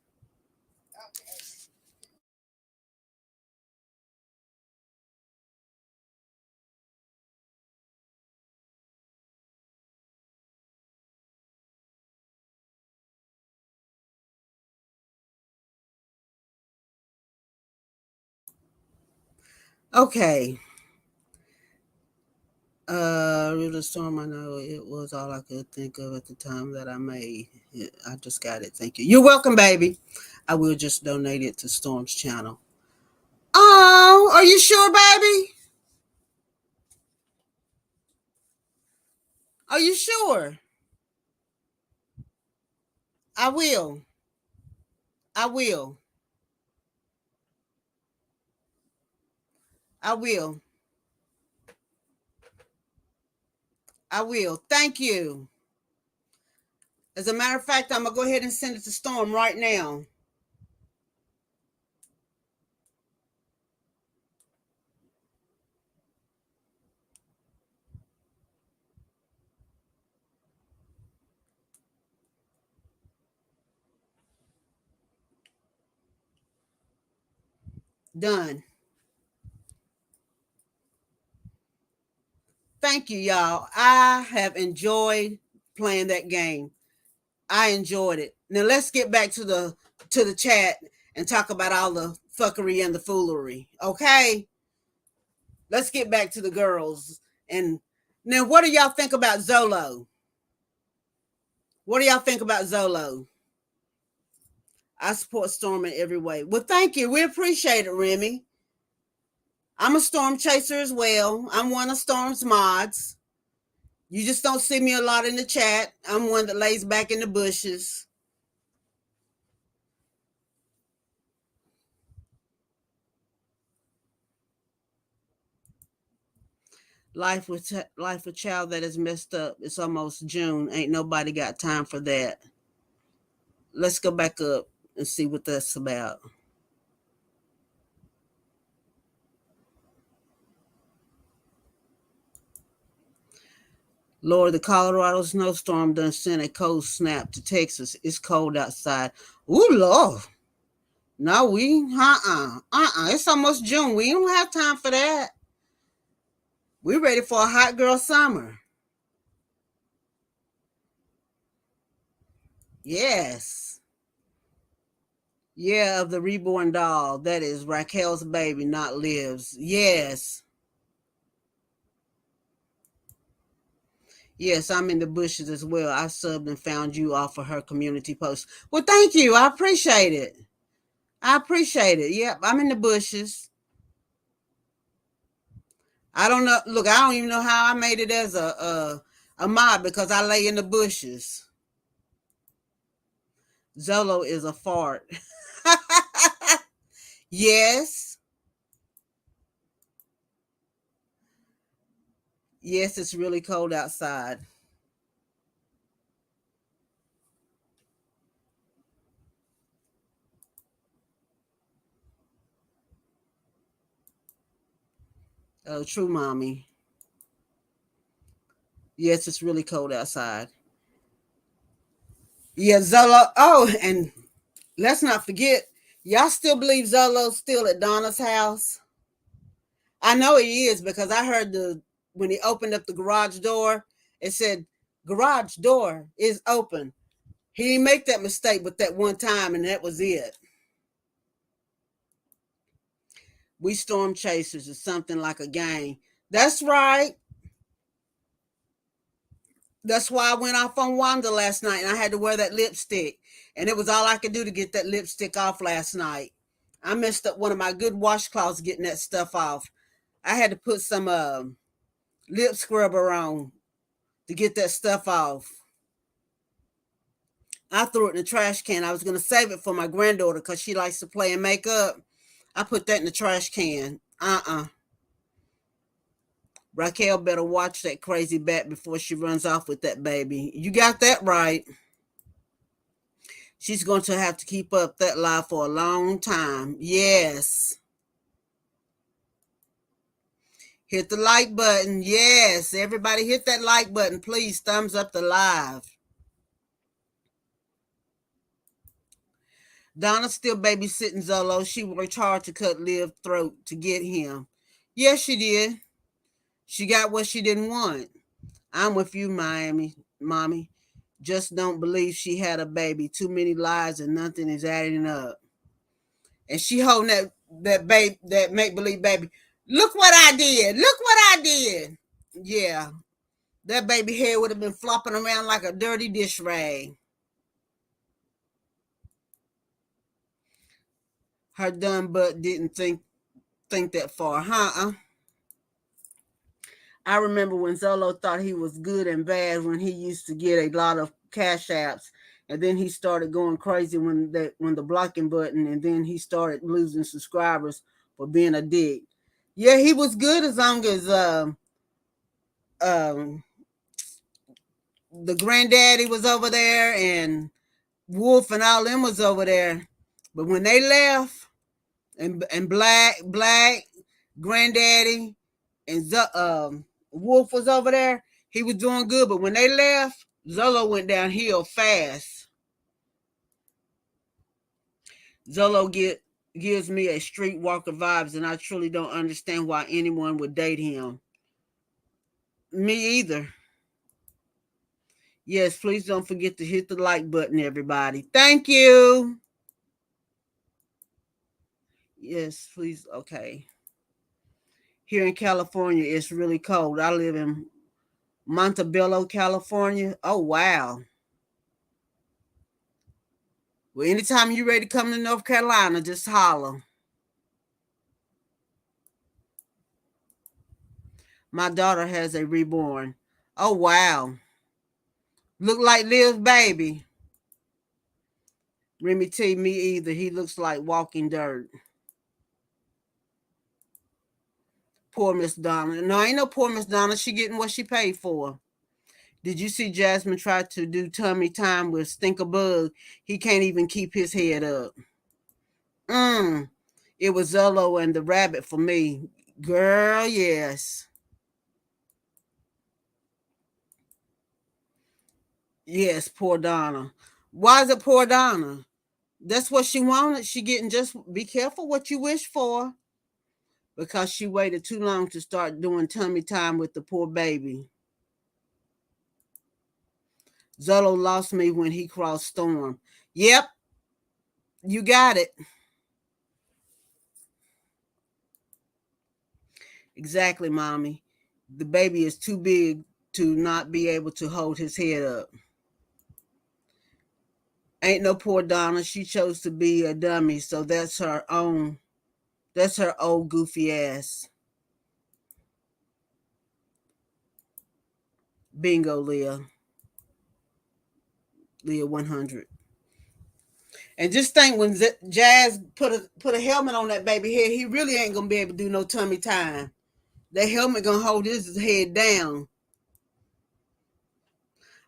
Okay. Real the storm. I know it was all I could think of at the time that I made it. I just got it. Thank you. You're welcome, baby. I will just donate it to Storm's channel. Oh, are you sure, baby? Are you sure? I will. I will. I will. I will. Thank you. As a matter of fact, I'm gonna go ahead and send it to Storm right now. Done. Thank you, y'all. I have enjoyed playing that game. I enjoyed it. Now let's get back to the chat and talk about all the fuckery and the foolery. Okay? Let's get back to the girls. And now what do y'all think about Zolo? What do y'all think about Zolo? I support Storm in every way. Well, thank you. We appreciate it, Remy. I'm a Storm chaser as well. I'm one of Storm's mods. You just don't see me a lot in the chat. I'm one that lays back in the bushes. Life with child that is messed up. It's almost June. Ain't nobody got time for that. Let's go back up and see what that's about. Lord, the Colorado snowstorm done sent a cold snap to Texas. It's cold outside. Ooh, Lord. No, It's almost June. We don't have time for that. We're ready for a hot girl summer. Yes. Yeah, of the reborn doll. That is Raquel's baby, not Liv's. Yes. Yes, I'm in the bushes as well. I subbed and found you off of her community post. Well, thank you. I appreciate it. I appreciate it. Yep, I'm in the bushes. I don't know. Look, I don't even know how I made it as a mob because I lay in the bushes. Zolo is a fart. Yes. Yes, it's really cold outside. Oh, true, mommy. Yes, it's really cold outside. Yeah, Zolo. Oh, and let's not forget, y'all still believe Zolo's still at Donna's house? I know he is because I heard when he opened up the garage door, it said garage door is open. He didn't make that mistake but that one time, and that was it. We storm chasers is something like a game. That's right. That's why I went off on Wanda last night and I had to wear that lipstick. And it was all I could do to get that lipstick off last night. I messed up one of my good washcloths getting that stuff off. I had to put some lip scrubber on to get that stuff off. I threw it in the trash can. I was going to save it for my granddaughter because she likes to play and makeup. I put that in the trash can. Raquel better watch that crazy bat before she runs off with that baby. You got that right. She's going to have to keep up that lie for a long time. Yes. Hit the like button. Yes. Everybody hit that like button. Please thumbs up the live. Donna's still babysitting Zolo. She worked hard to cut Liv's throat to get him. Yes, she did. She got what she didn't want. I'm with you, Miami, mommy. Just don't believe she had a baby. Too many lies and nothing is adding up. And she holding that baby, that make believe baby. Look what I did. Look what I did. Yeah, that baby head would have been flopping around like a dirty dish rag. Her dumb butt didn't think that far, huh? I remember when Zolo thought he was good and bad when he used to get a lot of cash apps, and then he started going crazy when the blocking button, and then he started losing subscribers for being a dick. Yeah, he was good as long as um, the granddaddy was over there and Wolf and all them was over there. But when they left, and Black granddaddy and Wolf was over there, he was doing good. But when they left, Zolo went downhill fast. Zolo gives me a streetwalker vibes, and I truly don't understand why anyone would date him. Me either. Yes, please don't forget to hit the like button, everybody. Thank you. Yes, please. Okay. Here in California, it's really cold. I live in Montebello, California. Oh, wow. Well, anytime you're ready to come to North Carolina, just holler. My daughter has a reborn. Oh, wow. Look like Liv's baby. Remy T, me either. He looks like walking dirt. Poor Miss Donna. No, ain't no poor Miss Donna. She getting what she paid for. Did you see Jasmine try to do tummy time with Stinkerbug? He can't even keep his head up. It was Zolo and the rabbit for me. Girl, yes. Yes, poor Donna. Why is it poor Donna? That's what she wanted. She getting just be careful what you wish for. Because she waited too long to start doing tummy time with the poor baby. Zolo lost me when he crossed Storm. Yep, you got it. Exactly, mommy. The baby is too big to not be able to hold his head up. Ain't no poor Donna. She chose to be a dummy, so that's her own. That's her old goofy ass. Bingo, Leah. Leah 100. And just think, when Jazz put a helmet on that baby head, he really ain't gonna be able to do no tummy time. That helmet gonna hold his head down.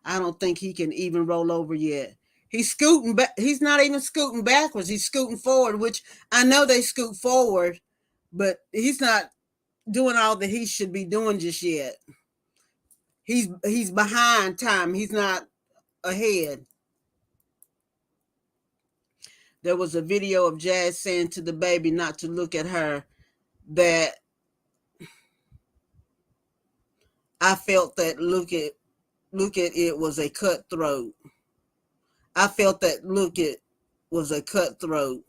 I don't think he can even roll over yet. He's scooting back. He's not even scooting backwards. He's scooting forward, which I know they scoot forward, but he's not doing all that he should be doing just yet. He's behind time. He's not ahead. There was a video of Jazz saying to the baby not to look at her, that I felt that look at it was a cutthroat. I felt that look at was a cutthroat.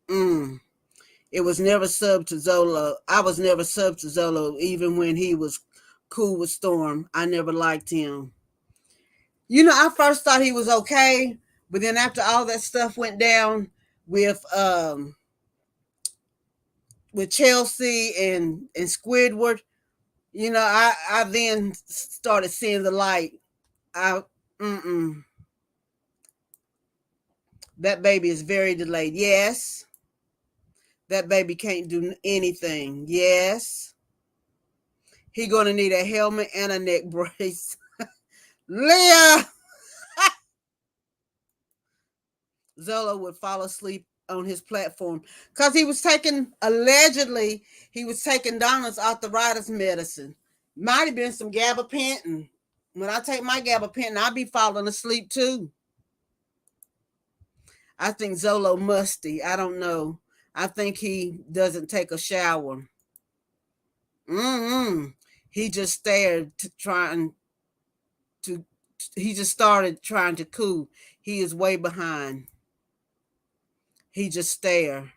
It was never sub to Zolo. I was never sub to Zolo, even when he was cool with Storm. I never liked him. You know, I first thought he was okay, but then after all that stuff went down with Chelsea and Squidward, you know, I then started seeing the light. That baby is very delayed. Yes. That baby can't do anything. Yes. He gonna need a helmet and a neck brace. Leah! Zolo would fall asleep on his platform because allegedly he was taking Donna's arthritis medicine. Might have been some gabapentin. When I take my gabapentin, I'll be falling asleep too. I think Zolo musty. I don't know. I think he doesn't take a shower. He just stared he just started trying to coo. He is way behind. He just stare.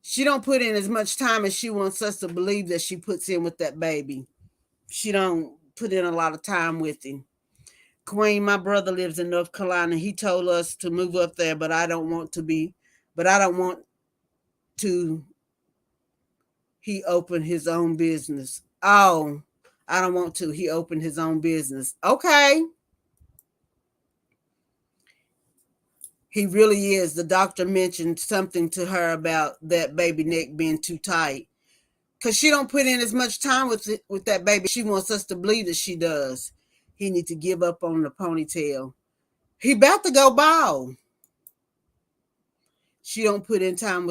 She don't put in as much time as she wants us to believe that she puts in with that baby. She don't put in a lot of time with him. Queen, my brother lives in North Carolina. He told us to move up there, but I don't want to. He opened his own business. Oh, I don't want to. He opened his own business. Okay. He really is. The doctor mentioned something to her about that baby neck being too tight. Because she don't put in as much time with that baby. She wants us to believe that she does. He need to give up on the ponytail. He about to go bald. She don't put in time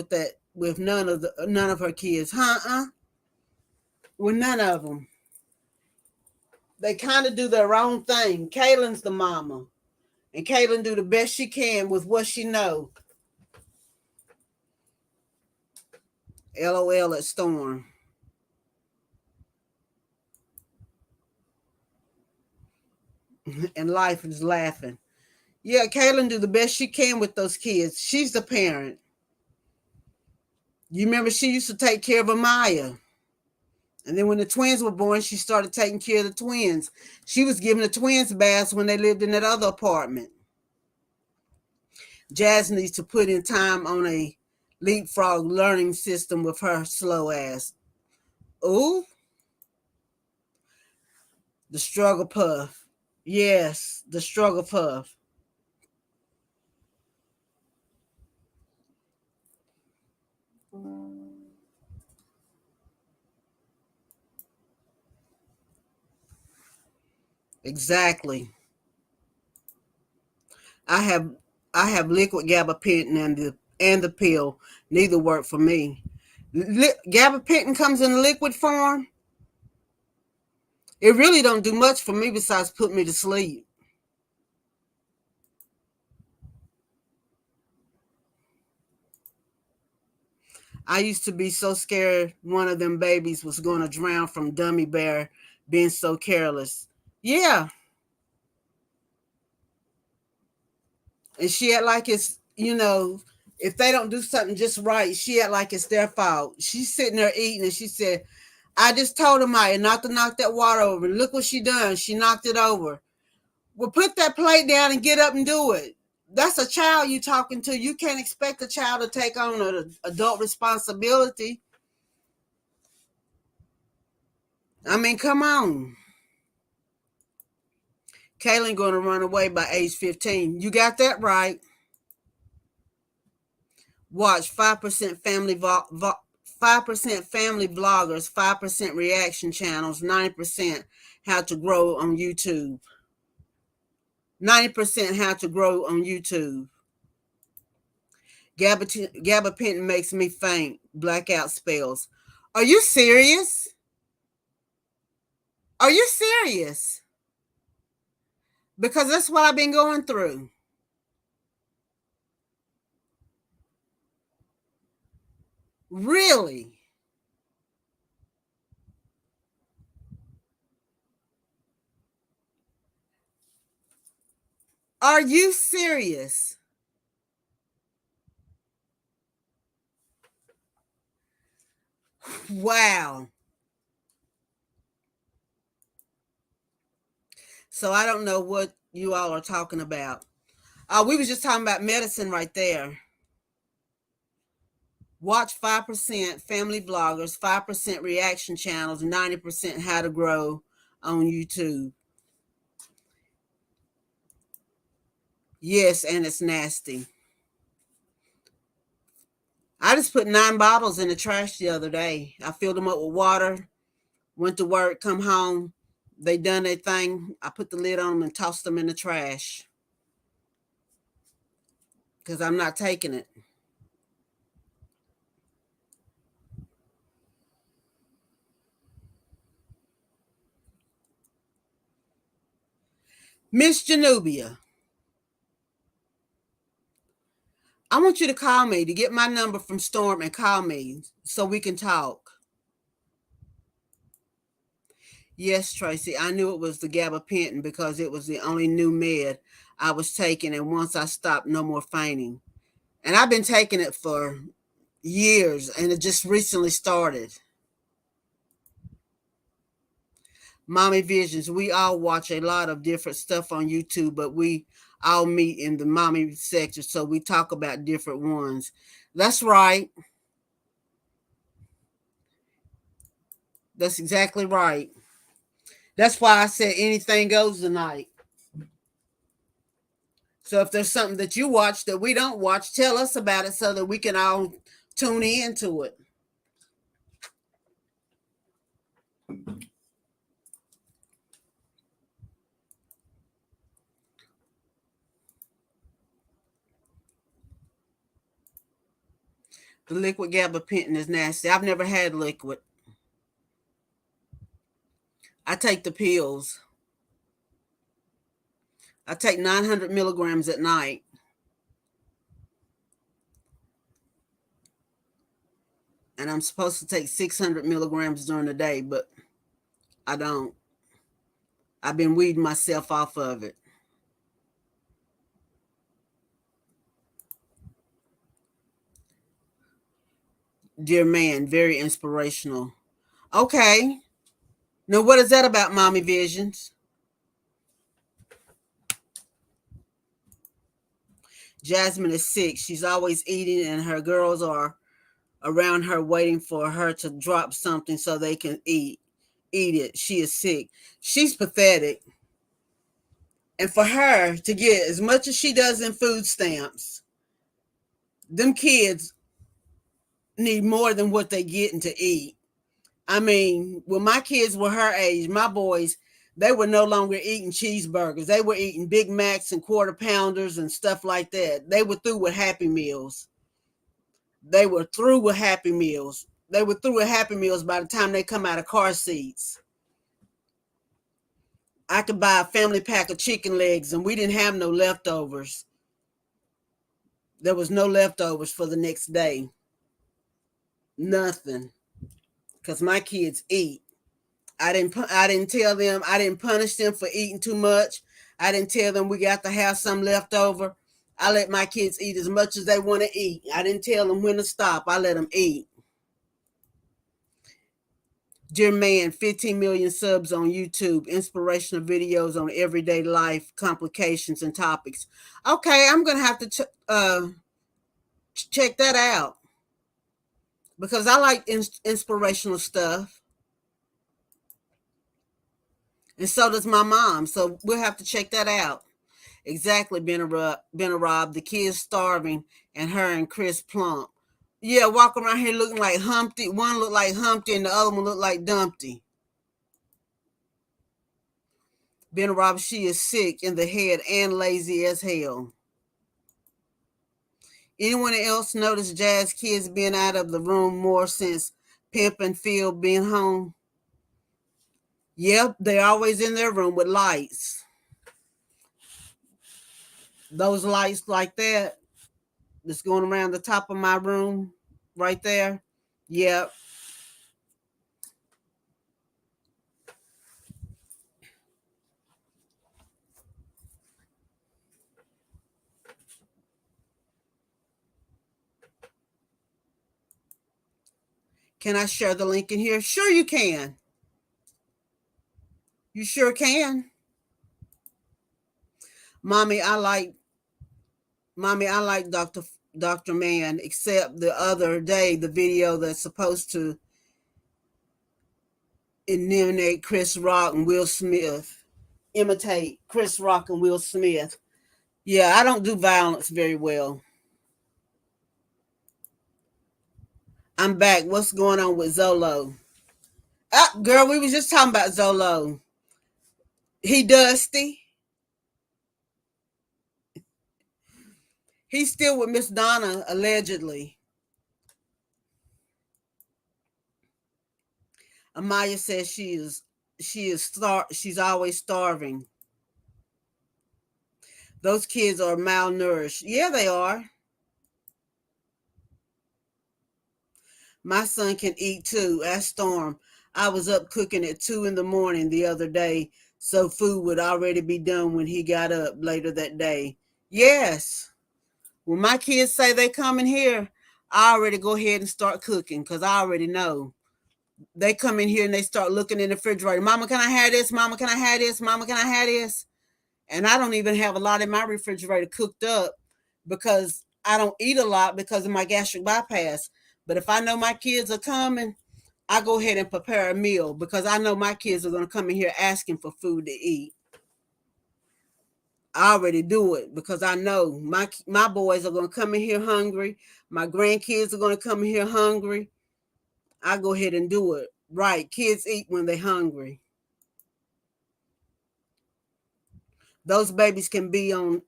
with none of her kids. With none of them. They kind of do their own thing. Kaylin's the mama. And Kaylin do the best she can with what she know. LOL at Storm. And life is laughing. Yeah, Kaylin do the best she can with those kids. She's the parent. You remember she used to take care of Amaya. And then when the twins were born, she started taking care of the twins. She was giving the twins baths when they lived in that other apartment. Jazz needs to put in time on a leapfrog learning system with her slow ass. Ooh. The struggle puff. Yes, the struggle puff. Exactly. I have liquid gabapentin and the pill. Neither work for me. Gabapentin comes in liquid form. It really don't do much for me besides put me to sleep. I used to be so scared one of them babies was going to drown from Dummy Bear being so careless. Yeah. And she had like it's, if they don't do something just right, she had like it's their fault. She's sitting there eating and she said, I just told her Maya not to knock that water over. Look what she done. She knocked it over. Well, put that plate down and get up and do it. That's a child you talking to. You can't expect a child to take on an adult responsibility. I mean, come on. Kaylin going to run away by age 15. You got that right. Watch 5% family 5% family vloggers, 5% reaction channels, 90% how to grow on YouTube. 90% how to grow on YouTube. Gabapentin makes me faint. Blackout spells. Are you serious? Are you serious? Because that's what I've been going through. Really? Are you serious? Wow. So I don't know what you all are talking about. We was just talking about medicine right there. Watch 5% family vloggers, 5% reaction channels, 90% how to grow on YouTube. Yes, and it's nasty. I just put 9 bottles in the trash the other day. I filled them up with water, went to work, come home. They done their thing. I put the lid on them and tossed them in the trash because I'm not taking it. Miss Janubia, I want you to call me, to get my number from Storm and call me so we can talk. Yes, Tracy, I knew it was the gabapentin because it was the only new med I was taking, and once I stopped, no more fainting. And I've been taking it for years, and it just recently started. Mommy Visions, we all watch a lot of different stuff on YouTube, but we all meet in the mommy section, so we talk about different ones. That's right. That's exactly right. That's why I said anything goes tonight. So if there's something that you watch that we don't watch, tell us about it so that we can all tune into it. The liquid gabapentin is nasty. I've never had liquid. I take the pills. I take 900 milligrams at night. And I'm supposed to take 600 milligrams during the day, but I don't. I've been weeding myself off of it. Dear man, very inspirational. Okay. Now, what is that about, Mommy Visions? Jasmine is sick. She's always eating, and her girls are around her waiting for her to drop something so they can eat it. She is sick. She's pathetic. And for her to get as much as she does in food stamps, them kids need more than what they getting to eat. I mean, when my kids were her age, my boys, they were no longer eating cheeseburgers. They were eating Big Macs and quarter pounders and stuff like that. They were through with Happy Meals. They were through with Happy Meals. They were through with Happy Meals by the time they come out of car seats. I could buy a family pack of chicken legs, and we didn't have no leftovers. There was no leftovers for the next day. Nothing. Because my kids eat. I didn't tell them, I didn't punish them for eating too much. I didn't tell them we got to have some left over. I let my kids eat as much as they want to eat. I didn't tell them when to stop. I let them eat. Dear man, 15 million subs on YouTube, inspirational videos on everyday life, complications, and topics. Okay, I'm going to have to check that out because I like inspirational stuff. And so does my mom. So we'll have to check that out. Exactly, Rob. The kids starving, and her and Chris Plump. Yeah, walking around here looking like Humpty. One looked like Humpty, and the other one looked like Dumpty. Rob, she is sick in the head and lazy as hell. Anyone else notice Jazz kids being out of the room more since Pimp and Phil being home? Yep, they're always in their room with lights. Those lights like that that's going around the top of my room right there. Yep. Can I share the link in here? Sure you can. You sure can. Mommy, I like Dr. Mann, except the other day, the video that's supposed to imitate Chris Rock and Will Smith. Imitate Chris Rock and Will Smith. Yeah, I don't do violence very well. I'm back. What's going on with Zolo? Ah, girl, we was just talking about Zolo. He dusty. He's still with Miss Donna, allegedly. Amaya says she's always starving. Those kids are malnourished. Yeah, they are. My son can eat too. Ask Storm. I was up cooking at 2 a.m. the other day, so food would already be done when he got up later that day. Yes. When my kids say they come in here, I already go ahead and start cooking because I already know. They come in here and they start looking in the refrigerator. Mama, can I have this? Mama, can I have this? Mama, can I have this? And I don't even have a lot in my refrigerator cooked up because I don't eat a lot because of my gastric bypass. But if I know my kids are coming, I go ahead and prepare a meal because I know my kids are going to come in here asking for food to eat. I already do it because I know my boys are going to come in here hungry. My grandkids are going to come in here hungry. I go ahead and do it. Right. Kids eat when they're hungry. Those babies can be on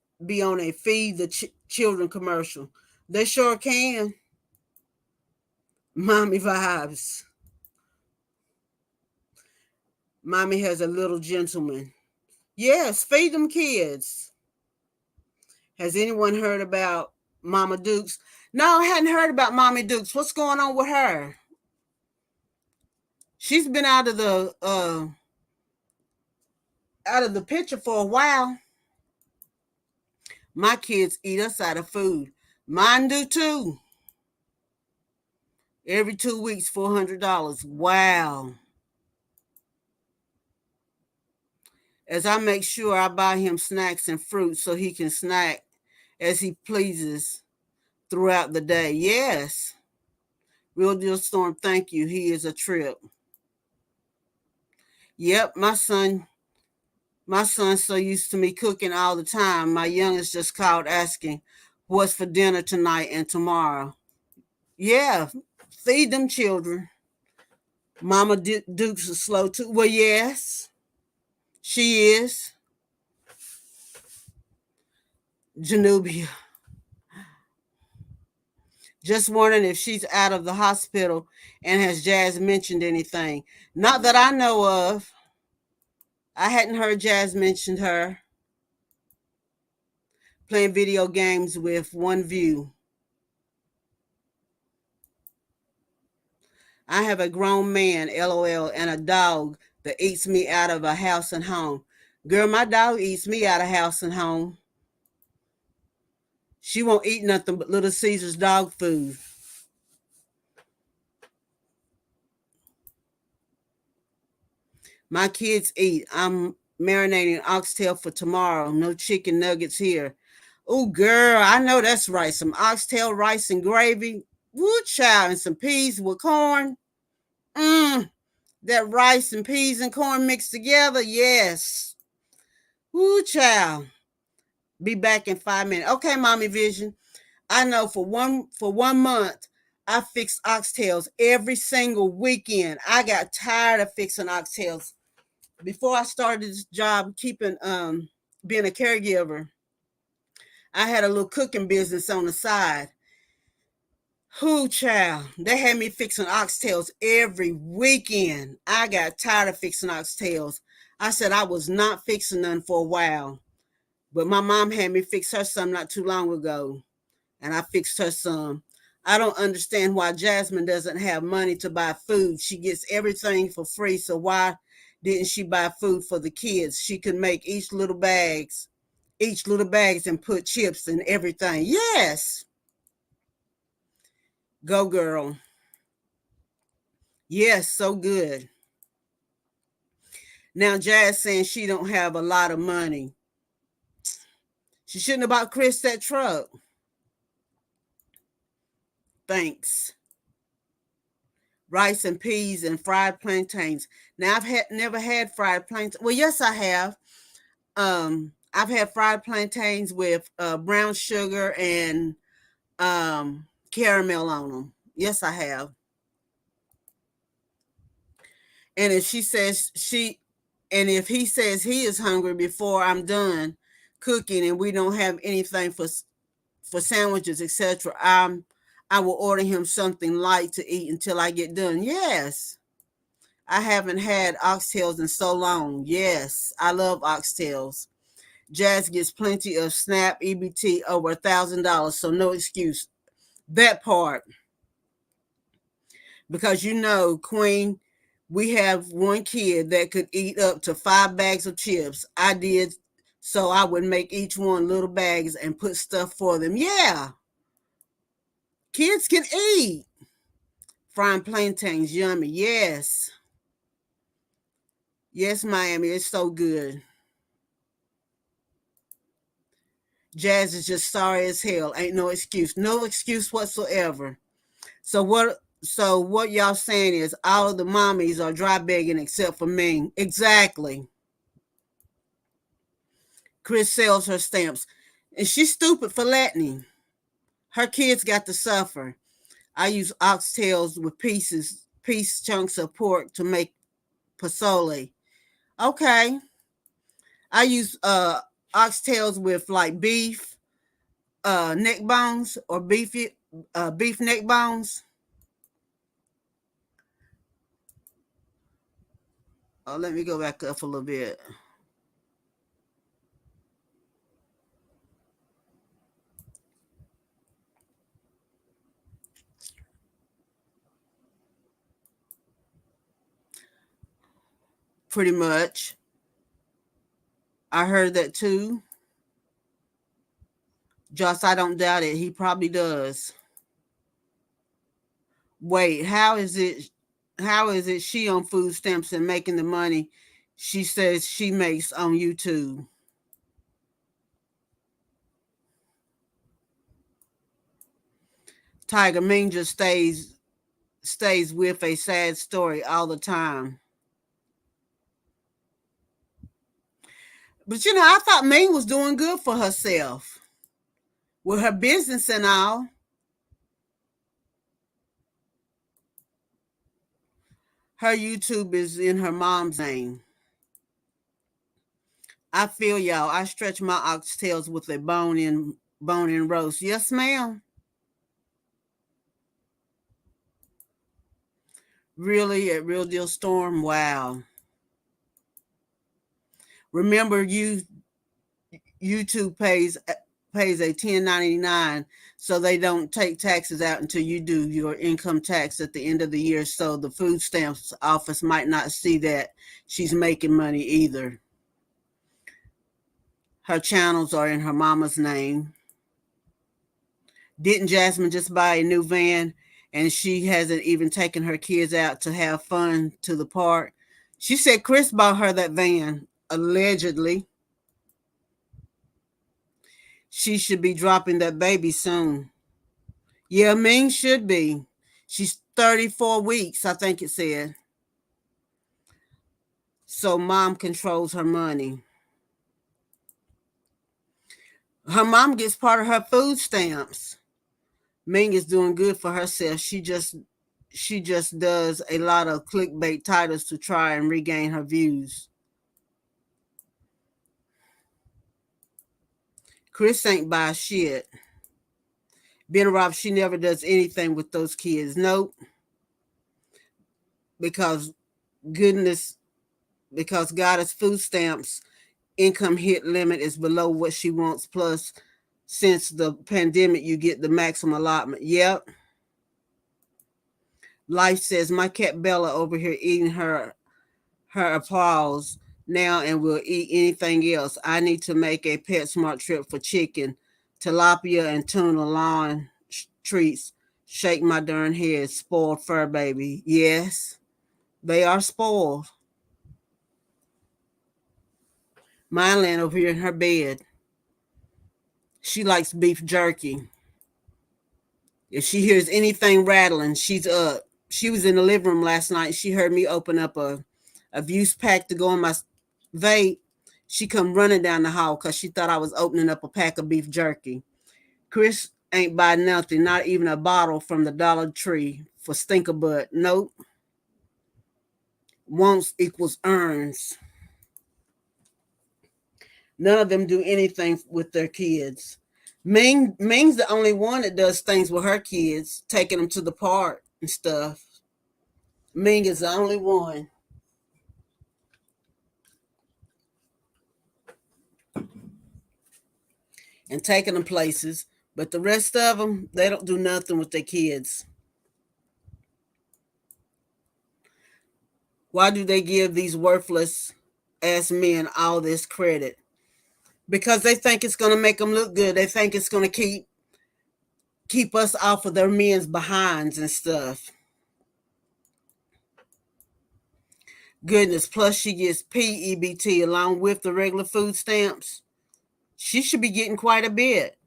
a feed the children commercial. They sure can. Mommy vibes. Mommy has a little gentleman. Yes, feed them kids. Has anyone heard about Mama Dukes? No, I hadn't heard about Mommy Dukes. What's going on with her? She's been out of the picture for a while. My kids eat us out of food. Mine do too. Every 2 weeks, $400. Wow. As I make sure I buy him snacks and fruit so he can snack as he pleases throughout the day. Yes. Real Deal Storm, thank you. He is a trip. Yep, my son's so used to me cooking all the time. My youngest just called asking what's for dinner tonight and tomorrow. Yeah, feed them children. Mama Dukes is slow too. Well, yes, she is. Janubia. Just wondering if she's out of the hospital and has Jazz mentioned anything. Not that I know of. I hadn't heard Jazz mention her. Playing video games with One View. I have a grown man, LOL, and a dog that eats me out of a house and home. Girl, my dog eats me out of house and home. She won't eat nothing but Little Caesar's dog food. My kids eat. I'm marinating oxtail for tomorrow. No chicken nuggets here. Oh, girl, I know that's right. Some oxtail, rice, and gravy. Woo, child, and some peas with corn. That rice and peas and corn mixed together, yes. Woo, child. Be back in 5 minutes. Okay, Mommy Vision. I know for one month, I fixed oxtails every single weekend. I got tired of fixing oxtails. Before I started this job, being a caregiver, I had a little cooking business on the side. Who, child? They had me fixing oxtails every weekend. I got tired of fixing oxtails. I said I was not fixing none for a while. But my mom had me fix her some not too long ago, and I fixed her some. I don't understand why Jasmine doesn't have money to buy food. She gets everything for free, so why didn't she buy food for the kids? She could make each little bags and put chips and everything. Yes. Go girl. Yes, so good. Now Jazz saying she don't have a lot of money. She shouldn't have bought Chris that truck. Thanks. Rice and peas and fried plantains. Now never had fried plantains. Well, yes, I have. I've had fried plantains with brown sugar and caramel on them. Yes, I have. And if if he says he is hungry before I'm done cooking and we don't have anything for sandwiches, etc., I will order him something light to eat until I get done. Yes. I haven't had oxtails in so long. Yes, I love oxtails. Jazz gets plenty of SNAP EBT over $1,000, so no excuse. That part. Because Queen, we have one kid that could eat up to 5 bags of chips. I did, so I would make each one little bags and put stuff for them. Yeah. Kids can eat. Frying plantains, yummy. Yes. Yes, Miami, it's so good. Jazz is just sorry as hell. Ain't no excuse. No excuse whatsoever. So what y'all saying is all of the mommies are dry begging except for me. Exactly. Chris sells her stamps. And she's stupid for letting him. Her kids got to suffer. I use oxtails with piece chunks of pork to make pozole. Okay. I use oxtails with like beef neck bones or beef neck bones. Oh, let me go back up a little bit. Pretty much. I heard that too. Joss, I don't doubt it. He probably does. Wait, how is it she on food stamps and making the money she says she makes on YouTube? Tiger Ming just stays with a sad story all the time. But I thought Ming was doing good for herself with her business and all. Her YouTube is in her mom's name. I feel y'all. I stretch my oxtails with a bone in roast. Yes, ma'am. Really, at Real Deal Storm? Wow. Remember, YouTube pays a 1099, so they don't take taxes out until you do your income tax at the end of the year. So the food stamps office might not see that she's making money either. Her channels are in her mama's name. Didn't Jasmine just buy a new van and she hasn't even taken her kids out to have fun to the park? She said Chris bought her that van, allegedly. She should be dropping that baby soon. Yeah, Ming should be. She's 34 weeks, I think it said. So mom controls her money. Her mom gets part of her food stamps. Ming is doing good for herself. She just does a lot of clickbait titles to try and regain her views. Chris ain't buy shit. Ben Rob, she never does anything with those kids. Nope. Because goodness, because Goddess food stamps income hit limit is below what she wants. Plus, since the pandemic, you get the maximum allotment. Yep. Life says my cat Bella over here eating her applause now and will eat anything else. I need to make a PetSmart trip for chicken, tilapia, and tuna lawn treats. Shake my darn head, spoiled fur baby. Yes, they are spoiled. Mine laying over here in her bed. She likes beef jerky. If she hears anything rattling, she's up. She was in the living room last night. She heard me open up a Vuse pack to go in my vape. She come running down the hall because she thought I was opening up a pack of beef jerky. Chris ain't buy nothing, not even a bottle from the Dollar Tree for stinker butt. Nope. Wants equals earns. None of them do anything with their kids. Ming's the only one that does things with her kids, taking them to the park and stuff. Ming is the only one. And taking them places, but the rest of them, they don't do nothing with their kids. Why do they give these worthless ass men all this credit? Because they think it's going to make them look good. They think it's going to keep us off of their men's behinds and stuff. Goodness, plus she gets PEBT along with the regular food stamps. She should be getting quite a bit.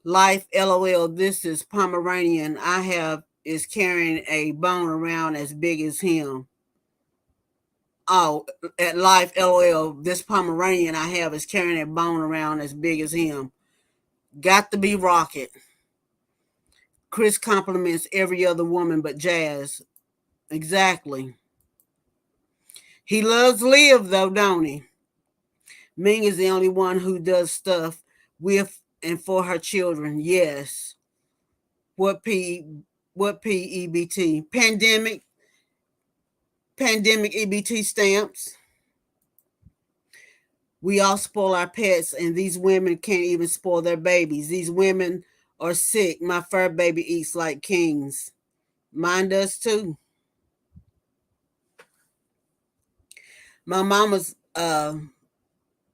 Life, LOL, this is Pomeranian I have is carrying a bone around as big as him. Oh, at Life, LOL, this Pomeranian I have is carrying a bone around as big as him. Got to be Rocket. Chris compliments every other woman but Jazz. Exactly. He loves Liv, though, don't he? Ming is the only one who does stuff with and for her children. Yes. What PEBT? Pandemic EBT stamps. We all spoil our pets, and these women can't even spoil their babies. These women are sick. My fur baby eats like kings. Mine does too. My mama's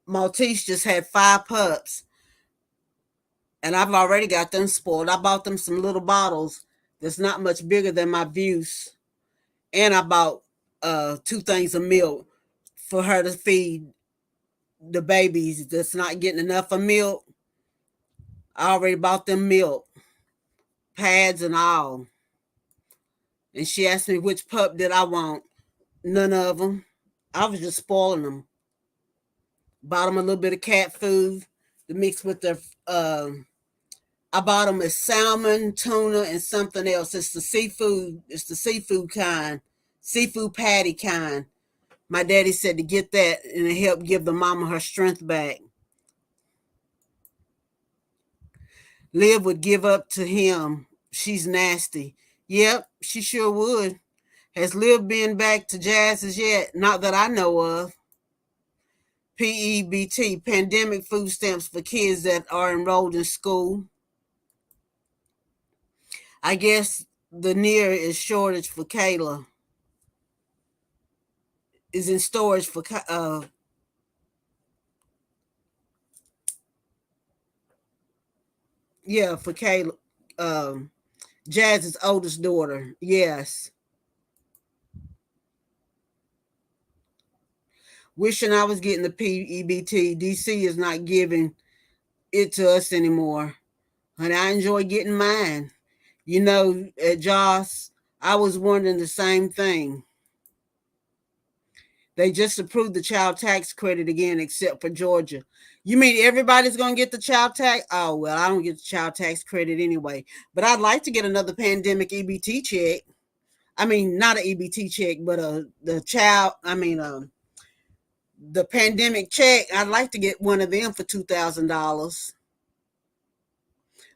Maltese just had 5 pups, and I've already got them spoiled. I bought them some little bottles that's not much bigger than my Vuse, and I bought 2 things of milk for her to feed the babies that's not getting enough of milk. I already bought them milk, pads and all. And she asked me which pup did I want. None of them. I was just spoiling them. Bought them a little bit of cat food to mix with their. I bought them a salmon, tuna, and something else. It's the seafood. It's the seafood kind, seafood patty kind. My daddy said to get that and it helped give the mama her strength back. Liv would give up to him. She's nasty. Yep, she sure would. Has Liv been back to Jazz's yet? Not that I know of. PEBT, pandemic food stamps for kids that are enrolled in school. I guess the near is shortage for Kayla. Is in storage for for Kayla, Jazz's oldest daughter. Yes. Wishing I was getting the PEBT. DC is not giving it to us anymore. And I enjoy getting mine. You know, at Joss, I was wondering the same thing. They just approved the child tax credit again, except for Georgia. You mean everybody's going to get the child tax? Oh, well, I don't get the child tax credit anyway. But I'd like to get another pandemic EBT check. I mean, not an EBT check, but the pandemic check. I'd like to get one of them for $2,000.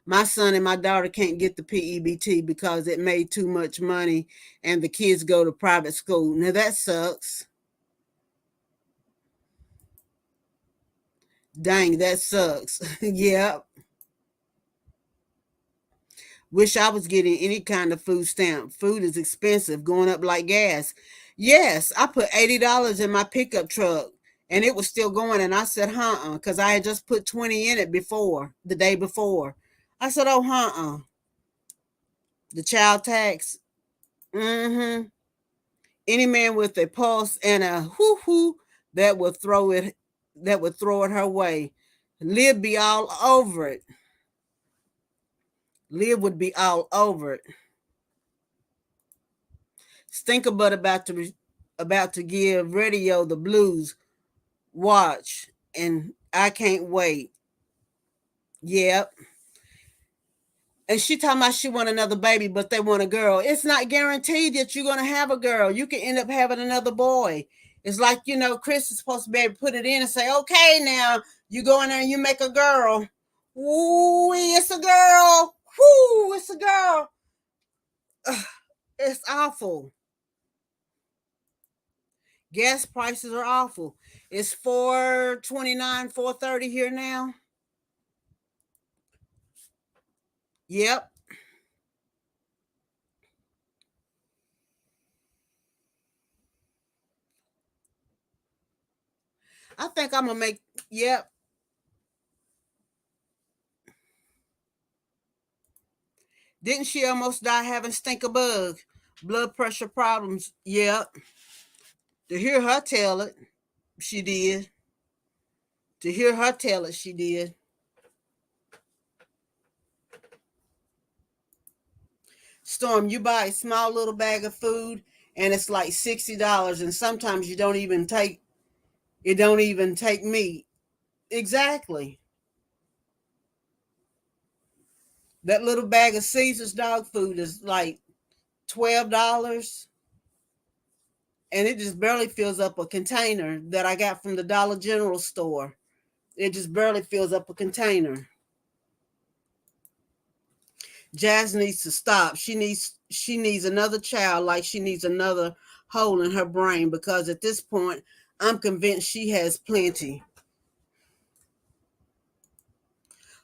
My son and my daughter can't get the PEBT because it made too much money and the kids go to private school. Now that sucks. Dang, that sucks. Yeah. Wish I was getting any kind of food stamp. Food is expensive, going up like gas. Yes, I put $80 in my pickup truck and it was still going. And I said, because I had just put 20 in it before, the day before. I said, oh, the child tax. Mm-hmm. Any man with a pulse and a hoo-hoo that would throw it her way. Liv be all over it. Liv would be all over it. Stinkerbutt about to give radio the blues. Watch, and I can't wait. Yep. And she talking about she want another baby, but they want a girl. It's not guaranteed that you're gonna have a girl. You can end up having another boy. It's like, Chris is supposed to be able to put it in and say, okay, now you go in there and you make a girl. Ooh, it's a girl. Whoo, it's a girl. Ugh, it's awful. Gas prices are awful. It's $4.29, $4.30 here now. Yep. I think I'm gonna make. Yep. Didn't she almost die having stink a bug? Blood pressure problems. Yep. To hear her tell it, she did. To hear her tell it, she did. Storm, you buy a small little bag of food and it's like $60, and sometimes you don't even take it. Don't even take meat. Exactly. That little bag of Caesar's dog food is like $12, and it just barely fills up a container that I got from the Dollar General store. It just barely fills up a container. Jazz needs to stop. She needs another child, like she needs another hole in her brain, because at this point I'm convinced she has plenty.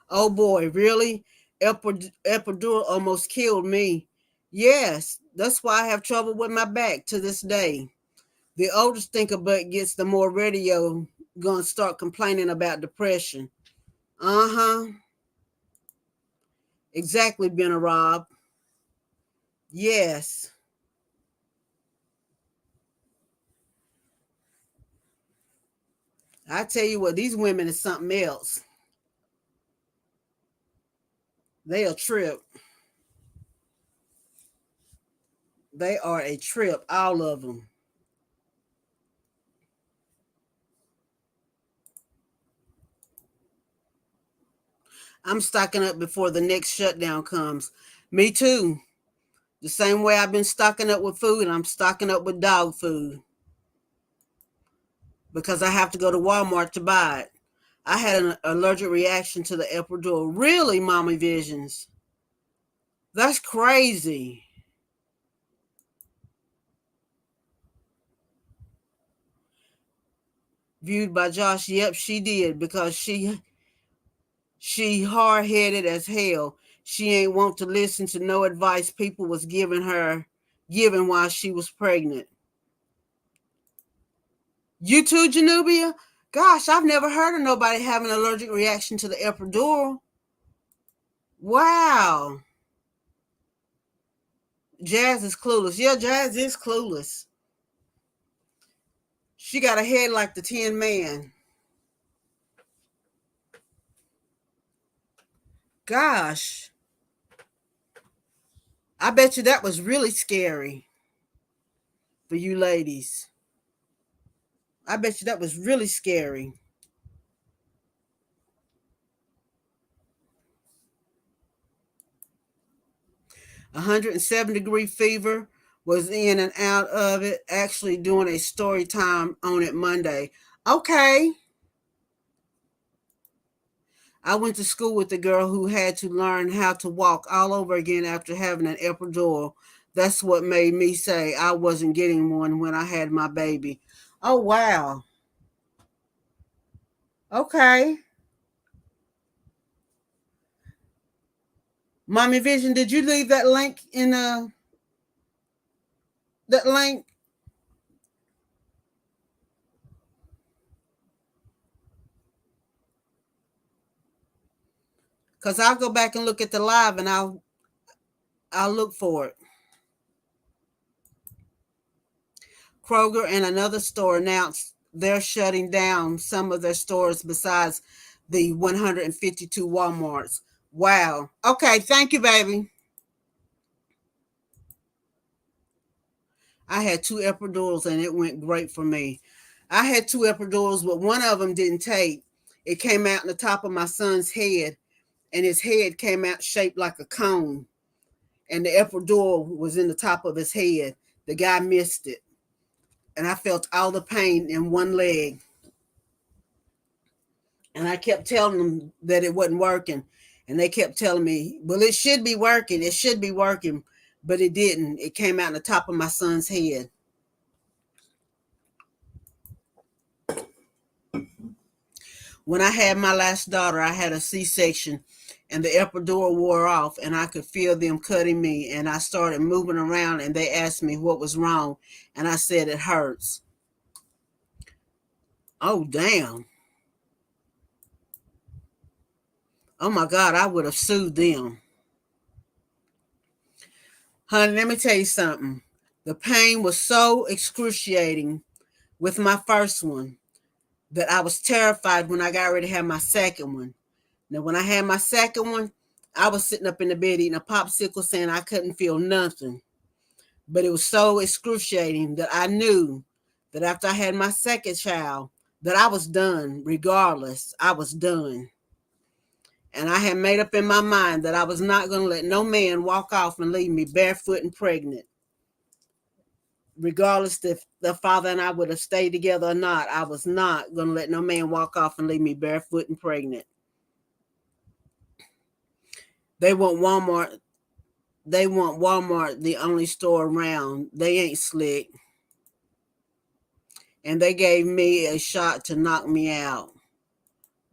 Oh boy, really? Epidural almost killed me. Yes, that's why I have trouble with my back to this day. The older stinkerbutt gets, the more radio gonna start complaining about depression. Uh-huh. Exactly, Rob. Yes. I tell you what, these women is something else. They a trip. They are a trip, all of them. I'm stocking up before the next shutdown comes. Me too. The same way I've been stocking up with food, I'm stocking up with dog food because I have to go to Walmart to buy it. I had an allergic reaction to the epidural. Really, Mommy Visions? That's crazy. Viewed by Josh. Yep, she did, because she hard-headed as hell. She ain't want to listen to no advice people was giving while she was pregnant. You too, Janubia? Gosh, I've never heard of nobody having an allergic reaction to the epidural. Wow. Jazz is clueless. Yeah, Jazz is clueless. She got a head like the Tin Man. Gosh, I bet you that was really scary for you ladies. I bet you that was really scary. 107-degree fever, was in and out of it, actually doing a story time on it Monday. Okay. I went to school with a girl who had to learn how to walk all over again after having an epidural. That's what made me say I wasn't getting one when I had my baby. Oh, wow. Okay. Mommy Vision, did you leave that link in that link? Because I'll go back and look at the live and I'll look for it. Kroger and another store announced they're shutting down some of their stores besides the 152 Walmarts. Wow. Okay, thank you, baby. I had two epidurals and it went great for me. I had two epidurals, but one of them didn't take. It came out in the top of my son's head, and his head came out shaped like a cone, and the epidural was in the top of his head. The guy missed it, and I felt all the pain in one leg. And I kept telling them that it wasn't working. And they kept telling me, well, it should be working. It should be working. But it didn't. It came out on the top of my son's head. When I had my last daughter, I had a C-section and the epidural wore off and I could feel them cutting me. And I started moving around and they asked me what was wrong. And I said, it hurts. Oh, damn. Oh, my God, I would have sued them. Honey, let me tell you something. The pain was so excruciating with my first one that I was terrified when I got ready to have my second one. Now, when I had my second one, I was sitting up in the bed eating a popsicle saying I couldn't feel nothing. But it was so excruciating that I knew that after I had my second child, that I was done. Regardless, I was done. And I had made up in my mind that I was not going to let no man walk off and leave me barefoot and pregnant. Regardless if the father and I would have stayed together or not, I was not going to let no man walk off and leave me barefoot and pregnant. They want Walmart. They want Walmart the only store around. They ain't slick. And they gave me a shot to knock me out.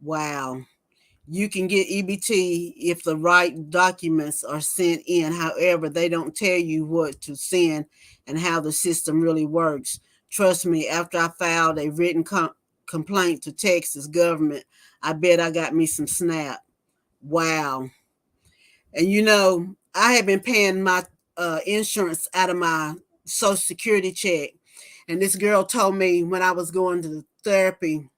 Wow. You can get EBT if the right documents are sent in. However, they don't tell you what to send and how the system really works. Trust me, after I filed a written complaint to Texas government, I bet I got me some SNAP. Wow. And I had been paying my insurance out of my Social Security check. And this girl told me when I was going to the therapy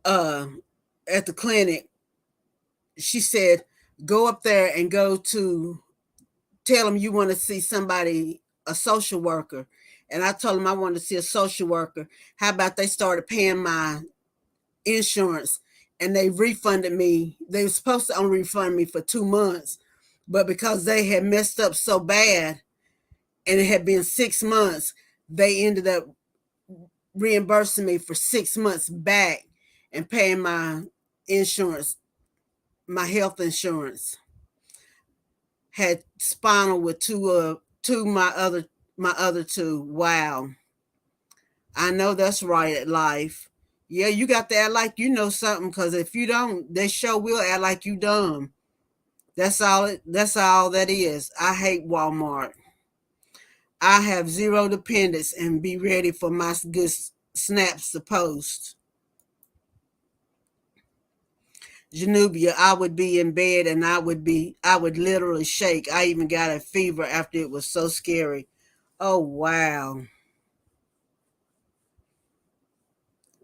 uh, at the clinic, she said, go up there and tell them you want to see somebody, a social worker. And I told them I wanted to see a social worker. How about they started paying my insurance and they refunded me. They were supposed to only refund me for 2 months, but because they had messed up so bad and it had been 6 months, they ended up reimbursing me for 6 months back and paying my insurance, my health insurance. Had spinal with my other two. Wow. I know that's right at life. Yeah, you got to act like you know something, because if you don't, they sure will act like you dumb. That's all that is. I hate Walmart. I have zero dependence and be ready for my good snaps to post. Janubia, I would be in bed and I would literally shake. I even got a fever after it was so scary. Oh, wow.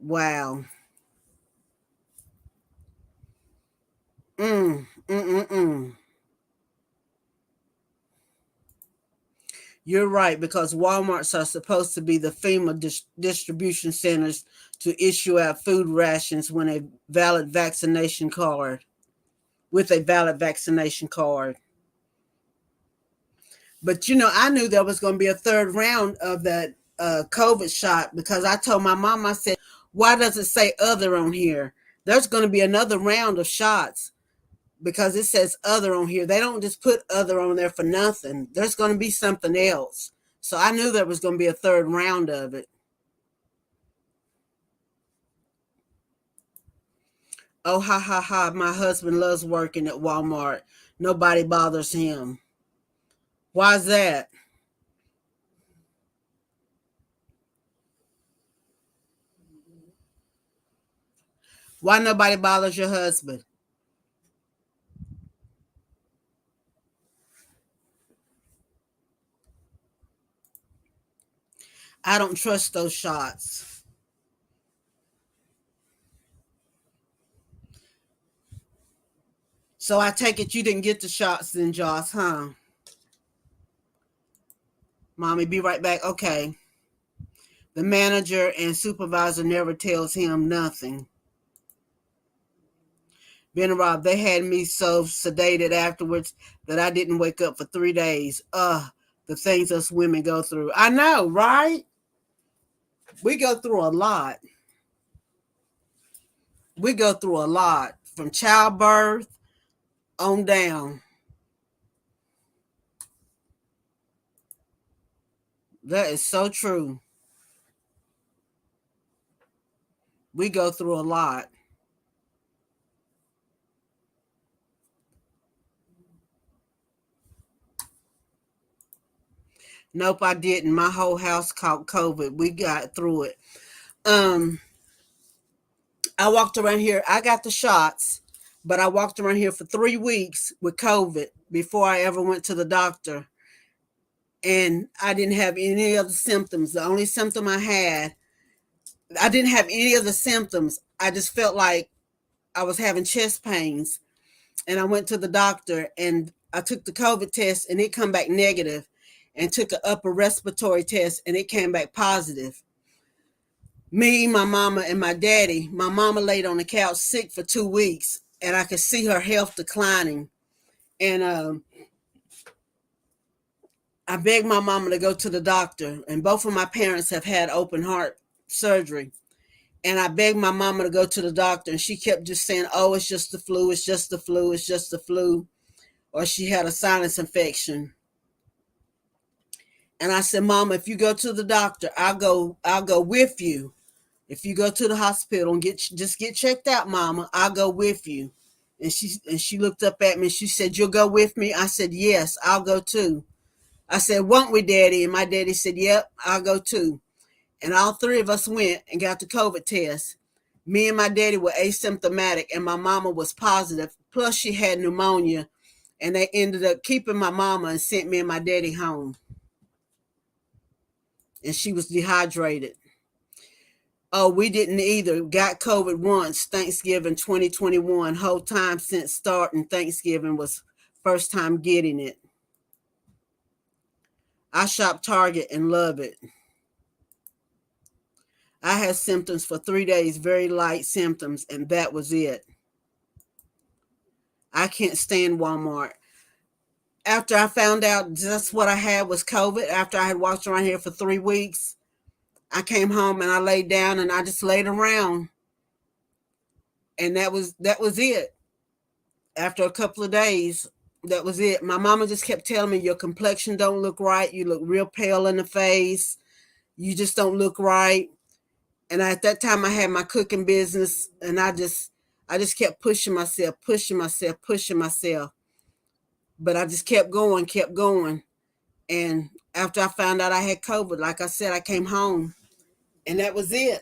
Wow. Mm, mm, mm, mm. You're right, because Walmarts are supposed to be the FEMA distribution centers to issue out food rations when a valid vaccination card, with a valid vaccination card. But I knew there was going to be a third round of that COVID shot, because I told my mom, I said, why does it say other on here? There's going to be another round of shots, because it says other on here. They don't just put other on there for nothing. There's going to be something else. So I knew there was going to be a third round of it. Oh, ha, ha, ha. My husband loves working at Walmart. Nobody bothers him. Why's that? Why nobody bothers your husband? I don't trust those shots. So I take it you didn't get the shots then, Joss, huh? Mommy, be right back. Okay. The manager and supervisor never tells him nothing. Being robbed, they had me so sedated afterwards that I didn't wake up for 3 days. The things us women go through. I know, right? We go through a lot. We go through a lot from childbirth on down. That is so true. We go through a lot. Nope, I didn't. My whole house caught COVID. We got through it. Um, I walked around here. I got the shots, but I walked around here for 3 weeks with COVID before I ever went to the doctor. And I didn't have any of the symptoms. The only symptom I didn't have any of the symptoms. I just felt like I was having chest pains. And I went to the doctor and I took the COVID test and it come back negative, and took an upper respiratory test and it came back positive. Me, my mama, and my daddy. My mama laid on the couch sick for 2 weeks, and I could see her health declining. And I begged my mama to go to the doctor, and both of my parents have had open heart surgery. And I begged my mama to go to the doctor, and she kept just saying, "Oh, it's just the flu. It's just the flu. It's just the flu," or she had a sinus infection. And I said, "Mama, if you go to the doctor, I'll go. I'll go with you. If you go to the hospital and get checked out, Mama, I'll go with you." And she looked up at me and she said, "You'll go with me?" I said, "Yes, I'll go too." I said, "Won't we, Daddy?" And my daddy said, "Yep, I'll go too." And all three of us went and got the COVID test. Me and my daddy were asymptomatic, and my mama was positive. Plus, she had pneumonia, and they ended up keeping my mama and sent me and my daddy home. And she was dehydrated. Oh, we didn't either. Got COVID once, Thanksgiving 2021. Whole time since starting Thanksgiving was first time getting it. I shop Target and love it. I had symptoms for 3 days, very light symptoms, and that was it. I can't stand Walmart. After I found out just what I had was COVID, after I had walked around here for 3 weeks, I came home and I laid down and I just laid around. And that was it. After a couple of days, that was it. My mama just kept telling me, your complexion don't look right. You look real pale in the face. You just don't look right. And at that time I had my cooking business, and I just kept pushing myself, pushing myself, pushing myself. But I just kept going, kept going. And after I found out I had COVID, like I said, I came home and that was it.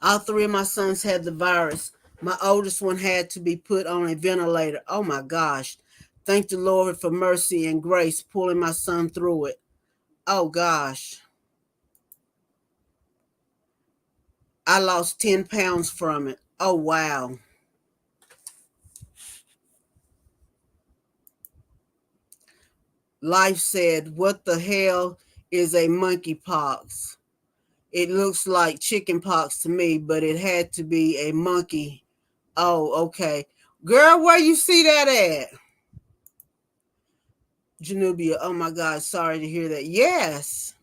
All three of my sons had the virus. My oldest one had to be put on a ventilator. Oh my gosh. Thank the Lord for mercy and grace pulling my son through it. Oh gosh. I lost 10 pounds from it. Oh wow. Life said, "What the hell is a monkeypox? It looks like chicken pox to me, but it had to be a monkey." Oh, okay. Girl, where you see that at? Janubia, oh my God, sorry to hear that. Yes.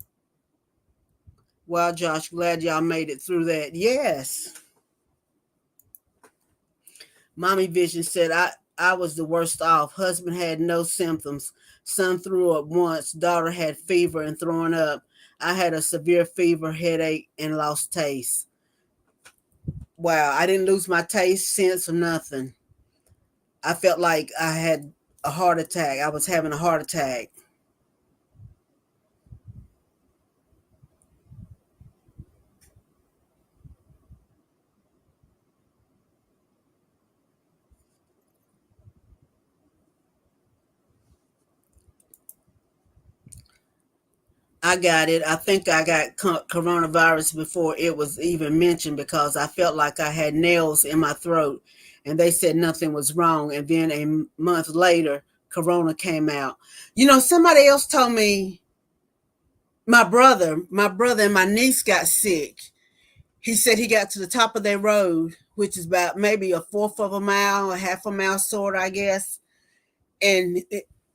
Wow, Josh, glad y'all made it through that. Yes. Mommy Vision said, I was the worst off. Husband had no symptoms. Son threw up once. Daughter had fever and throwing up. I had a severe fever, headache, and lost taste. Wow, I didn't lose my taste, sense, or nothing. I felt like I had a heart attack. I was having a heart attack. I got it. I think I got coronavirus before it was even mentioned because I felt like I had nails in my throat and they said nothing was wrong. And then a month later, corona came out. You know, somebody else told me my brother and my niece got sick. He said he got to the top of their road, which is about maybe a fourth of a mile, a half a mile short, I guess. And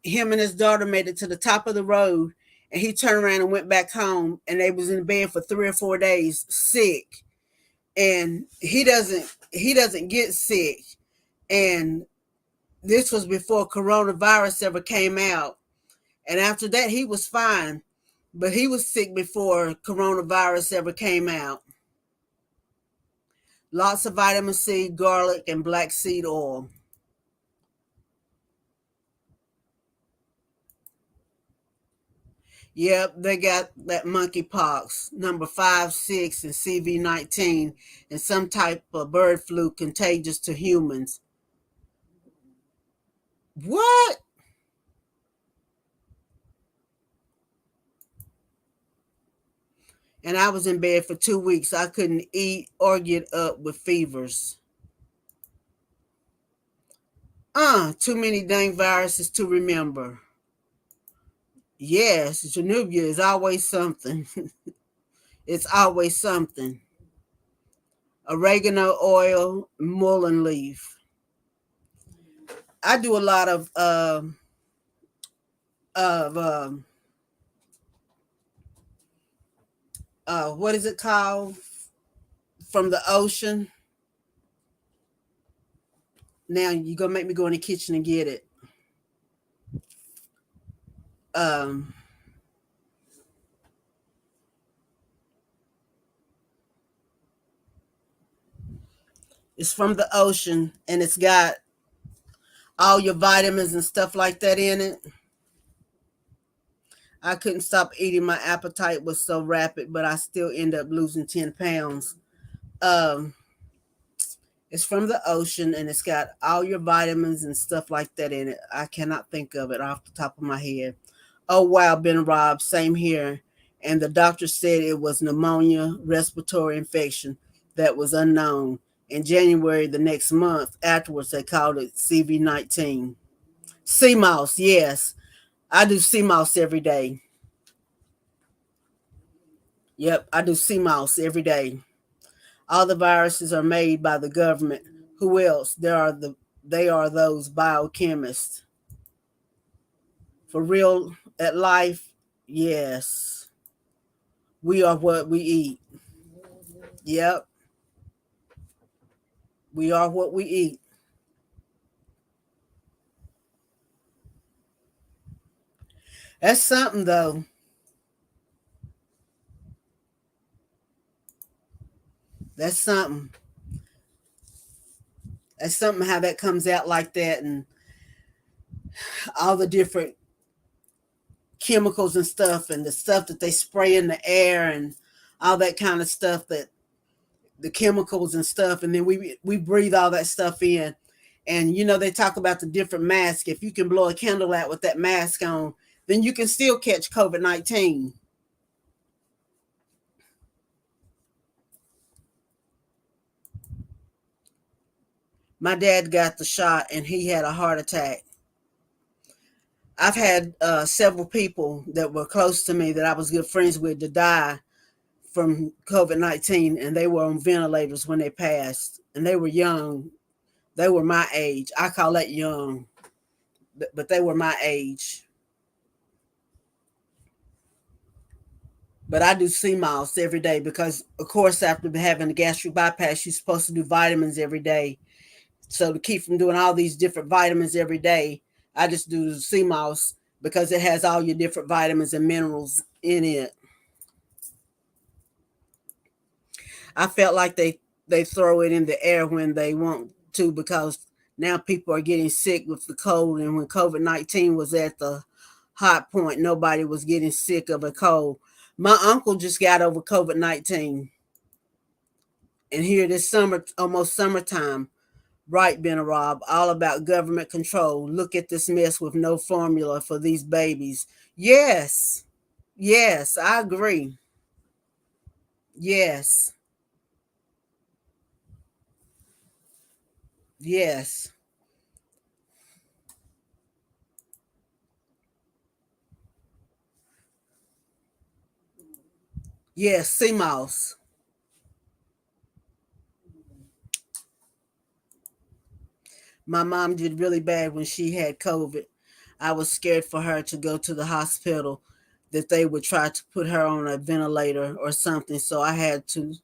him and his daughter made it to the top of the road, and he turned around and went back home, and they was in bed for 3 or 4 days sick. And he doesn't get sick. And this was before coronavirus ever came out. And after that he was fine, but he was sick before coronavirus ever came out. Lots of vitamin C, garlic, and black seed oil. Yep, they got that monkeypox, number 5, 6, and CV-19, and some type of bird flu contagious to humans. What? And I was in bed for 2 weeks. I couldn't eat or get up with fevers. Too many dang viruses to remember. Yes, Janubia is always something. It's always something. Oregano oil, mullein leaf. I do a lot of what is it called, from the ocean. Now you're gonna make me go in the kitchen and get it. Um, it's from the ocean and it's got all your vitamins and stuff like that in it. I couldn't stop eating. My appetite was so rapid, but I still end up losing 10 pounds. Um, it's from the ocean and it's got all your vitamins and stuff like that in it. I cannot think of it off the top of my head. Oh, wow, Ben Rob, same here. And the doctor said it was pneumonia, respiratory infection that was unknown. In January, the next month afterwards, they called it CV-19. Sea mouse, yes. I do sea mouse every day. Yep, I do sea mouse every day. All the viruses are made by the government. Who else? They are those biochemists. For real at life, yes. We are what we eat. Yep, we are what we eat. That's something though. That's something. That's something how that comes out like that, and all the different chemicals and stuff and the stuff that they spray in the air and all that kind of stuff, that the chemicals and stuff, and then we breathe all that stuff in. And you know, they talk about the different masks. If you can blow a candle out with that mask on, then you can still catch COVID-19. My dad got the shot and he had a heart attack. I've had several people that were close to me that I was good friends with to die from COVID-19, and they were on ventilators when they passed, and they were young. They were my age. I call that young, but they were my age. But I do sea moss every day because, of course, after having a gastric bypass, you're supposed to do vitamins every day. So to keep from doing all these different vitamins every day, I just do the sea moss because it has all your different vitamins and minerals in it. I felt like they throw it in the air when they want to, because now people are getting sick with the cold, and when COVID-19 was at the hot point, nobody was getting sick of a cold. My uncle just got over COVID-19, and here this summer, almost summertime, right, Ben Rob, all about government control. Look at this mess with no formula for these babies. Yes, yes, I agree. Yes, yes, yes, sea mouse. My mom did really bad when she had COVID. I was scared for her to go to the hospital, that they would try to put her on a ventilator or something. So I had to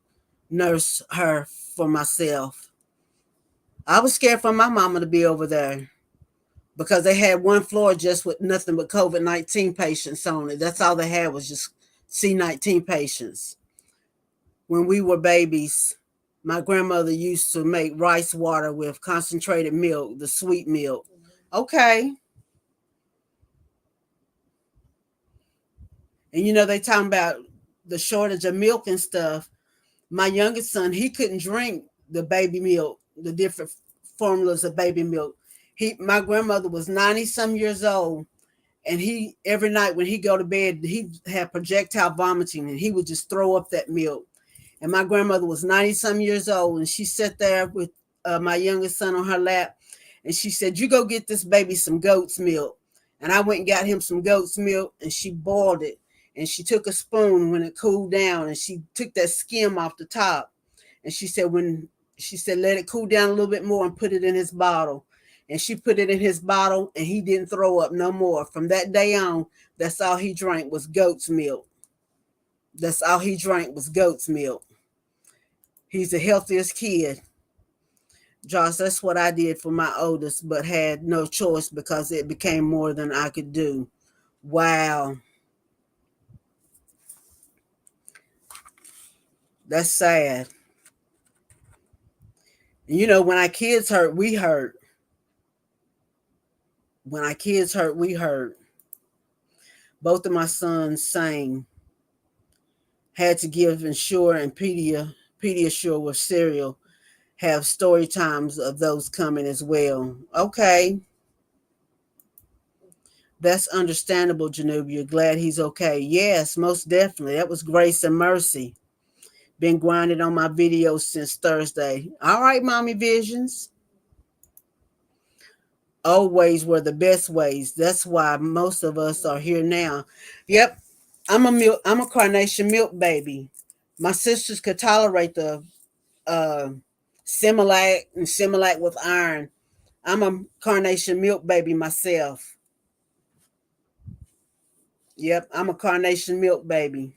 nurse her for myself. I was scared for my mama to be over there because they had one floor just with nothing but COVID-19 patients on it. That's all they had was just C-19 patients. When we were babies, my grandmother used to make rice water with concentrated milk, the sweet milk. Okay. And they talking about the shortage of milk and stuff. My youngest son, he couldn't drink the baby milk, the different formulas of baby milk. My grandmother was 90 some years old, and he every night when he go to bed, he had projectile vomiting, and he would just throw up that milk. And my grandmother was 90 some years old, and she sat there with my youngest son on her lap, and she said, "You go get this baby some goat's milk." And I went and got him some goat's milk, and she boiled it, and she took a spoon when it cooled down, and she took that skim off the top, and she said let it cool down a little bit more and put it in his bottle. And she put it in his bottle, and he didn't throw up no more. From that day on, that's all he drank was goat's milk. That's all he drank was goat's milk. He's the healthiest kid. Josh, that's what I did for my oldest, but had no choice because it became more than I could do. Wow. That's sad. And when our kids hurt, we hurt. When our kids hurt, we hurt. Both of my sons sang. Had to give Ensure and Pediasure with cereal. Have story times of those coming as well. Okay. That's understandable, Janubia. Glad he's okay. Yes, most definitely. That was Grace and Mercy. Been grinding on my videos since Thursday. All right, Mommy Visions. Old ways were the best ways. That's why most of us are here now. Yep, I'm a carnation milk baby. My sisters could tolerate the uh, Similac and Similac with iron. I'm a carnation milk baby myself. Yep, I'm a carnation milk baby.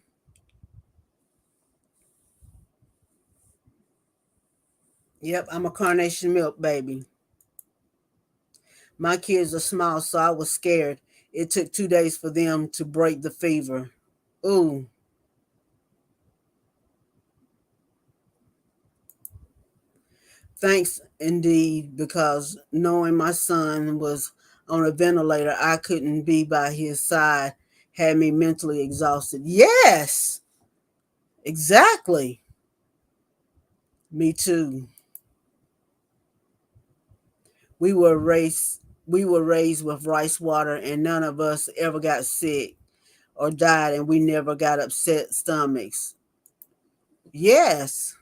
Yep, I'm a carnation milk baby. My kids are small, so I was scared. It took 2 days for them to break the fever. Ooh, thanks indeed, because knowing my son was on a ventilator, I couldn't be by his side, had me mentally exhausted. Yes, exactly. Me too. We were raised we were raised with rice water, and none of us ever got sick or died, and we never got upset stomachs. Yes.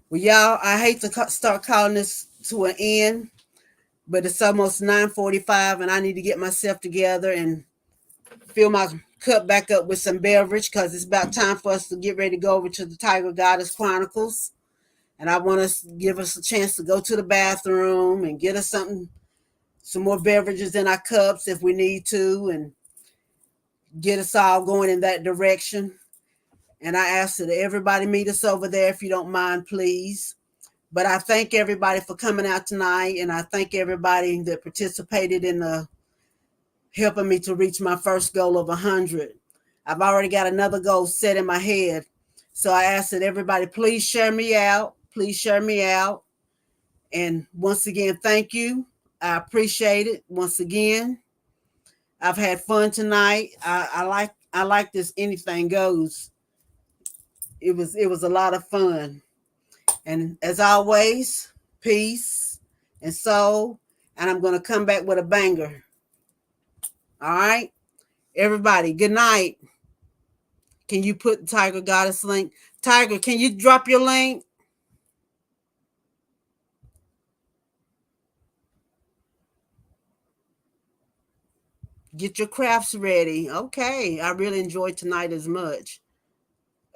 Well, y'all, I hate to start calling this to an end, but it's almost 9:45, and I need to get myself together and fill my cup back up with some beverage because it's about time for us to get ready to go over to the Tiger Goddess Chronicles. And I want to give us a chance to go to the bathroom and get us something, some more beverages in our cups if we need to, and get us all going in that direction. And I ask that everybody meet us over there if you don't mind, please. But I thank everybody for coming out tonight, and I thank everybody that participated in the helping me to reach my first goal of 100. I've already got another goal set in my head. So I ask that everybody please share me out. Please share me out. And once again, thank you. I appreciate it. Once again, I've had fun tonight. I like this anything goes. It was a lot of fun. And as always, peace and soul. And I'm going to come back with a banger. All right. Everybody, good night. Can you put Tiger Goddess link? Tiger, can you drop your link? Get your crafts ready. Okay. I really enjoyed tonight as much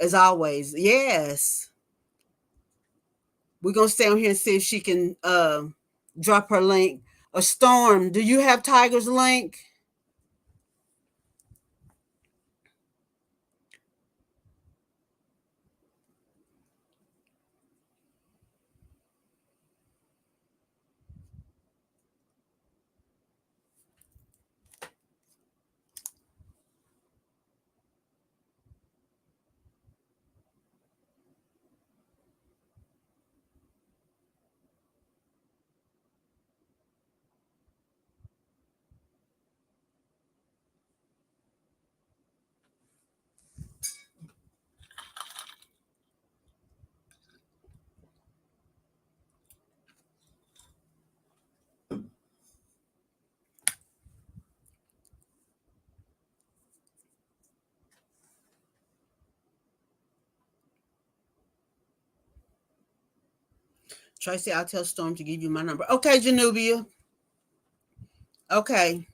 as always. Yes. We're going to stay on here and see if she can drop her link. A Storm, do you have Tiger's link? Tracy, I'll tell Storm to give you my number. Okay, Janubia. Okay.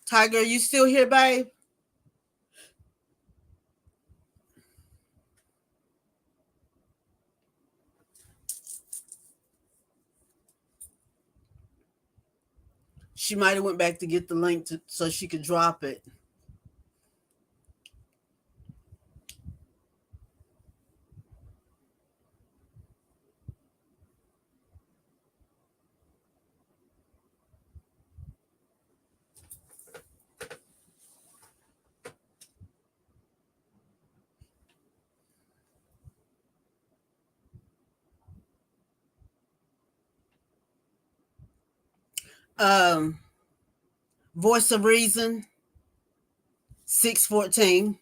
Tiger, are you still here, babe? She might have went back to get the link so she could drop it. Um, Voice of Reason, 614.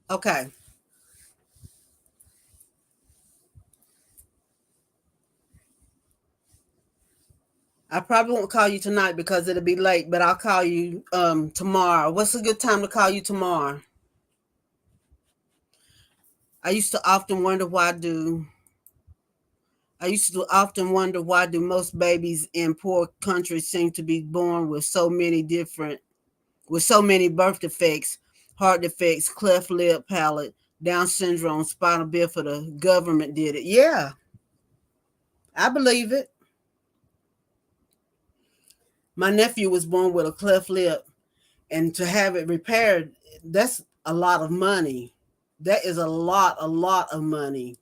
Okay. I probably won't call you tonight because it'll be late, but I'll call you tomorrow. What's a good time to call you tomorrow? I used to often wonder why do I used to often wonder why do most babies in poor countries seem to be born with so many birth defects, heart defects, cleft lip, palate, Down syndrome, spinal bifida. Government did it. Yeah, I believe it. My nephew was born with a cleft lip, and to have it repaired, that's a lot of money. That is a lot of money.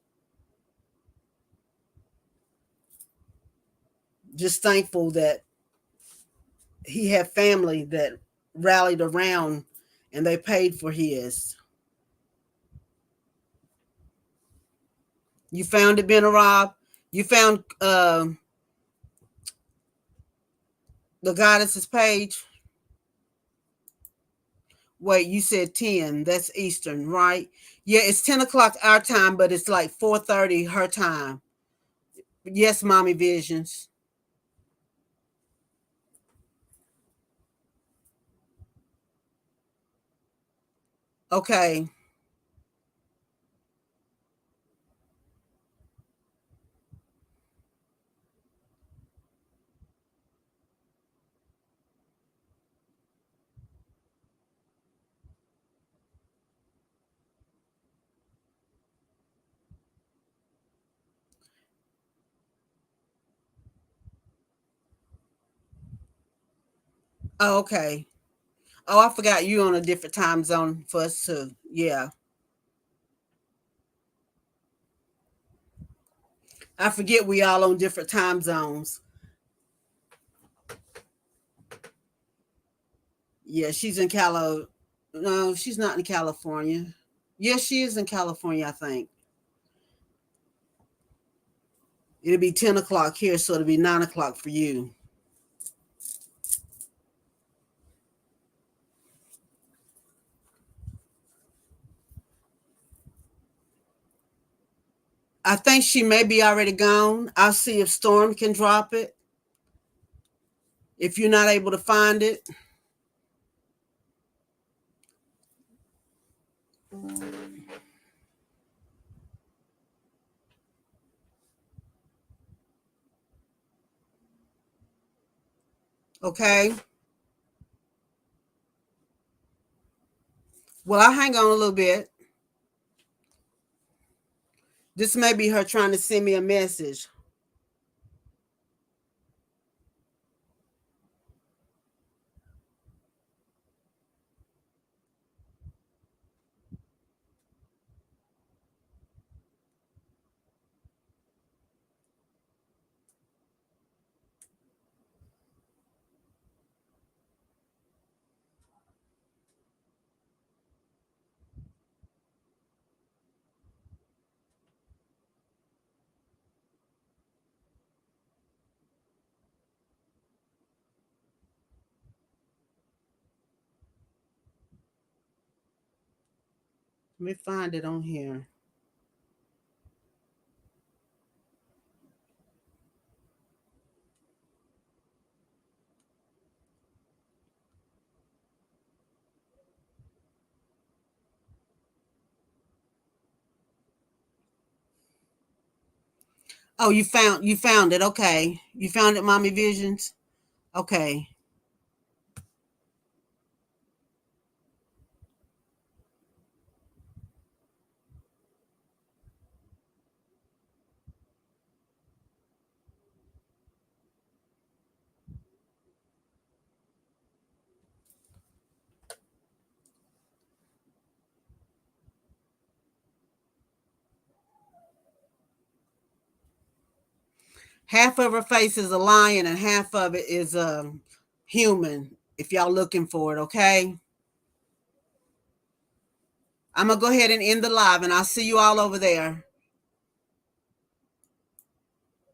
Just thankful that he had family that rallied around and they paid for his. You found it, Benarab? You found the goddess's page? Wait, you said 10. That's Eastern, right? Yeah, it's 10 o'clock our time, but it's like 4:30 her time. Yes, Mommy Visions. Okay. Oh, okay. Oh, I forgot you on a different time zone for us too. Yeah. I forget we all on different time zones. Yeah, she's in Cali. No, she's not in California. Yes, she is in California, I think. It'll be 10 o'clock here, so it'll be 9 o'clock for you. I think she may be already gone. I'll see if Storm can drop it. If you're not able to find it. Okay. Well, I'll hang on a little bit. This may be her trying to send me a message. Let me find it on here. Oh, you found it. Okay. You found it, Mommy Visions? Okay. Half of her face is a lion and half of it is human. If y'all looking for it, okay? I'm gonna go ahead and end the live and I'll see you all over there.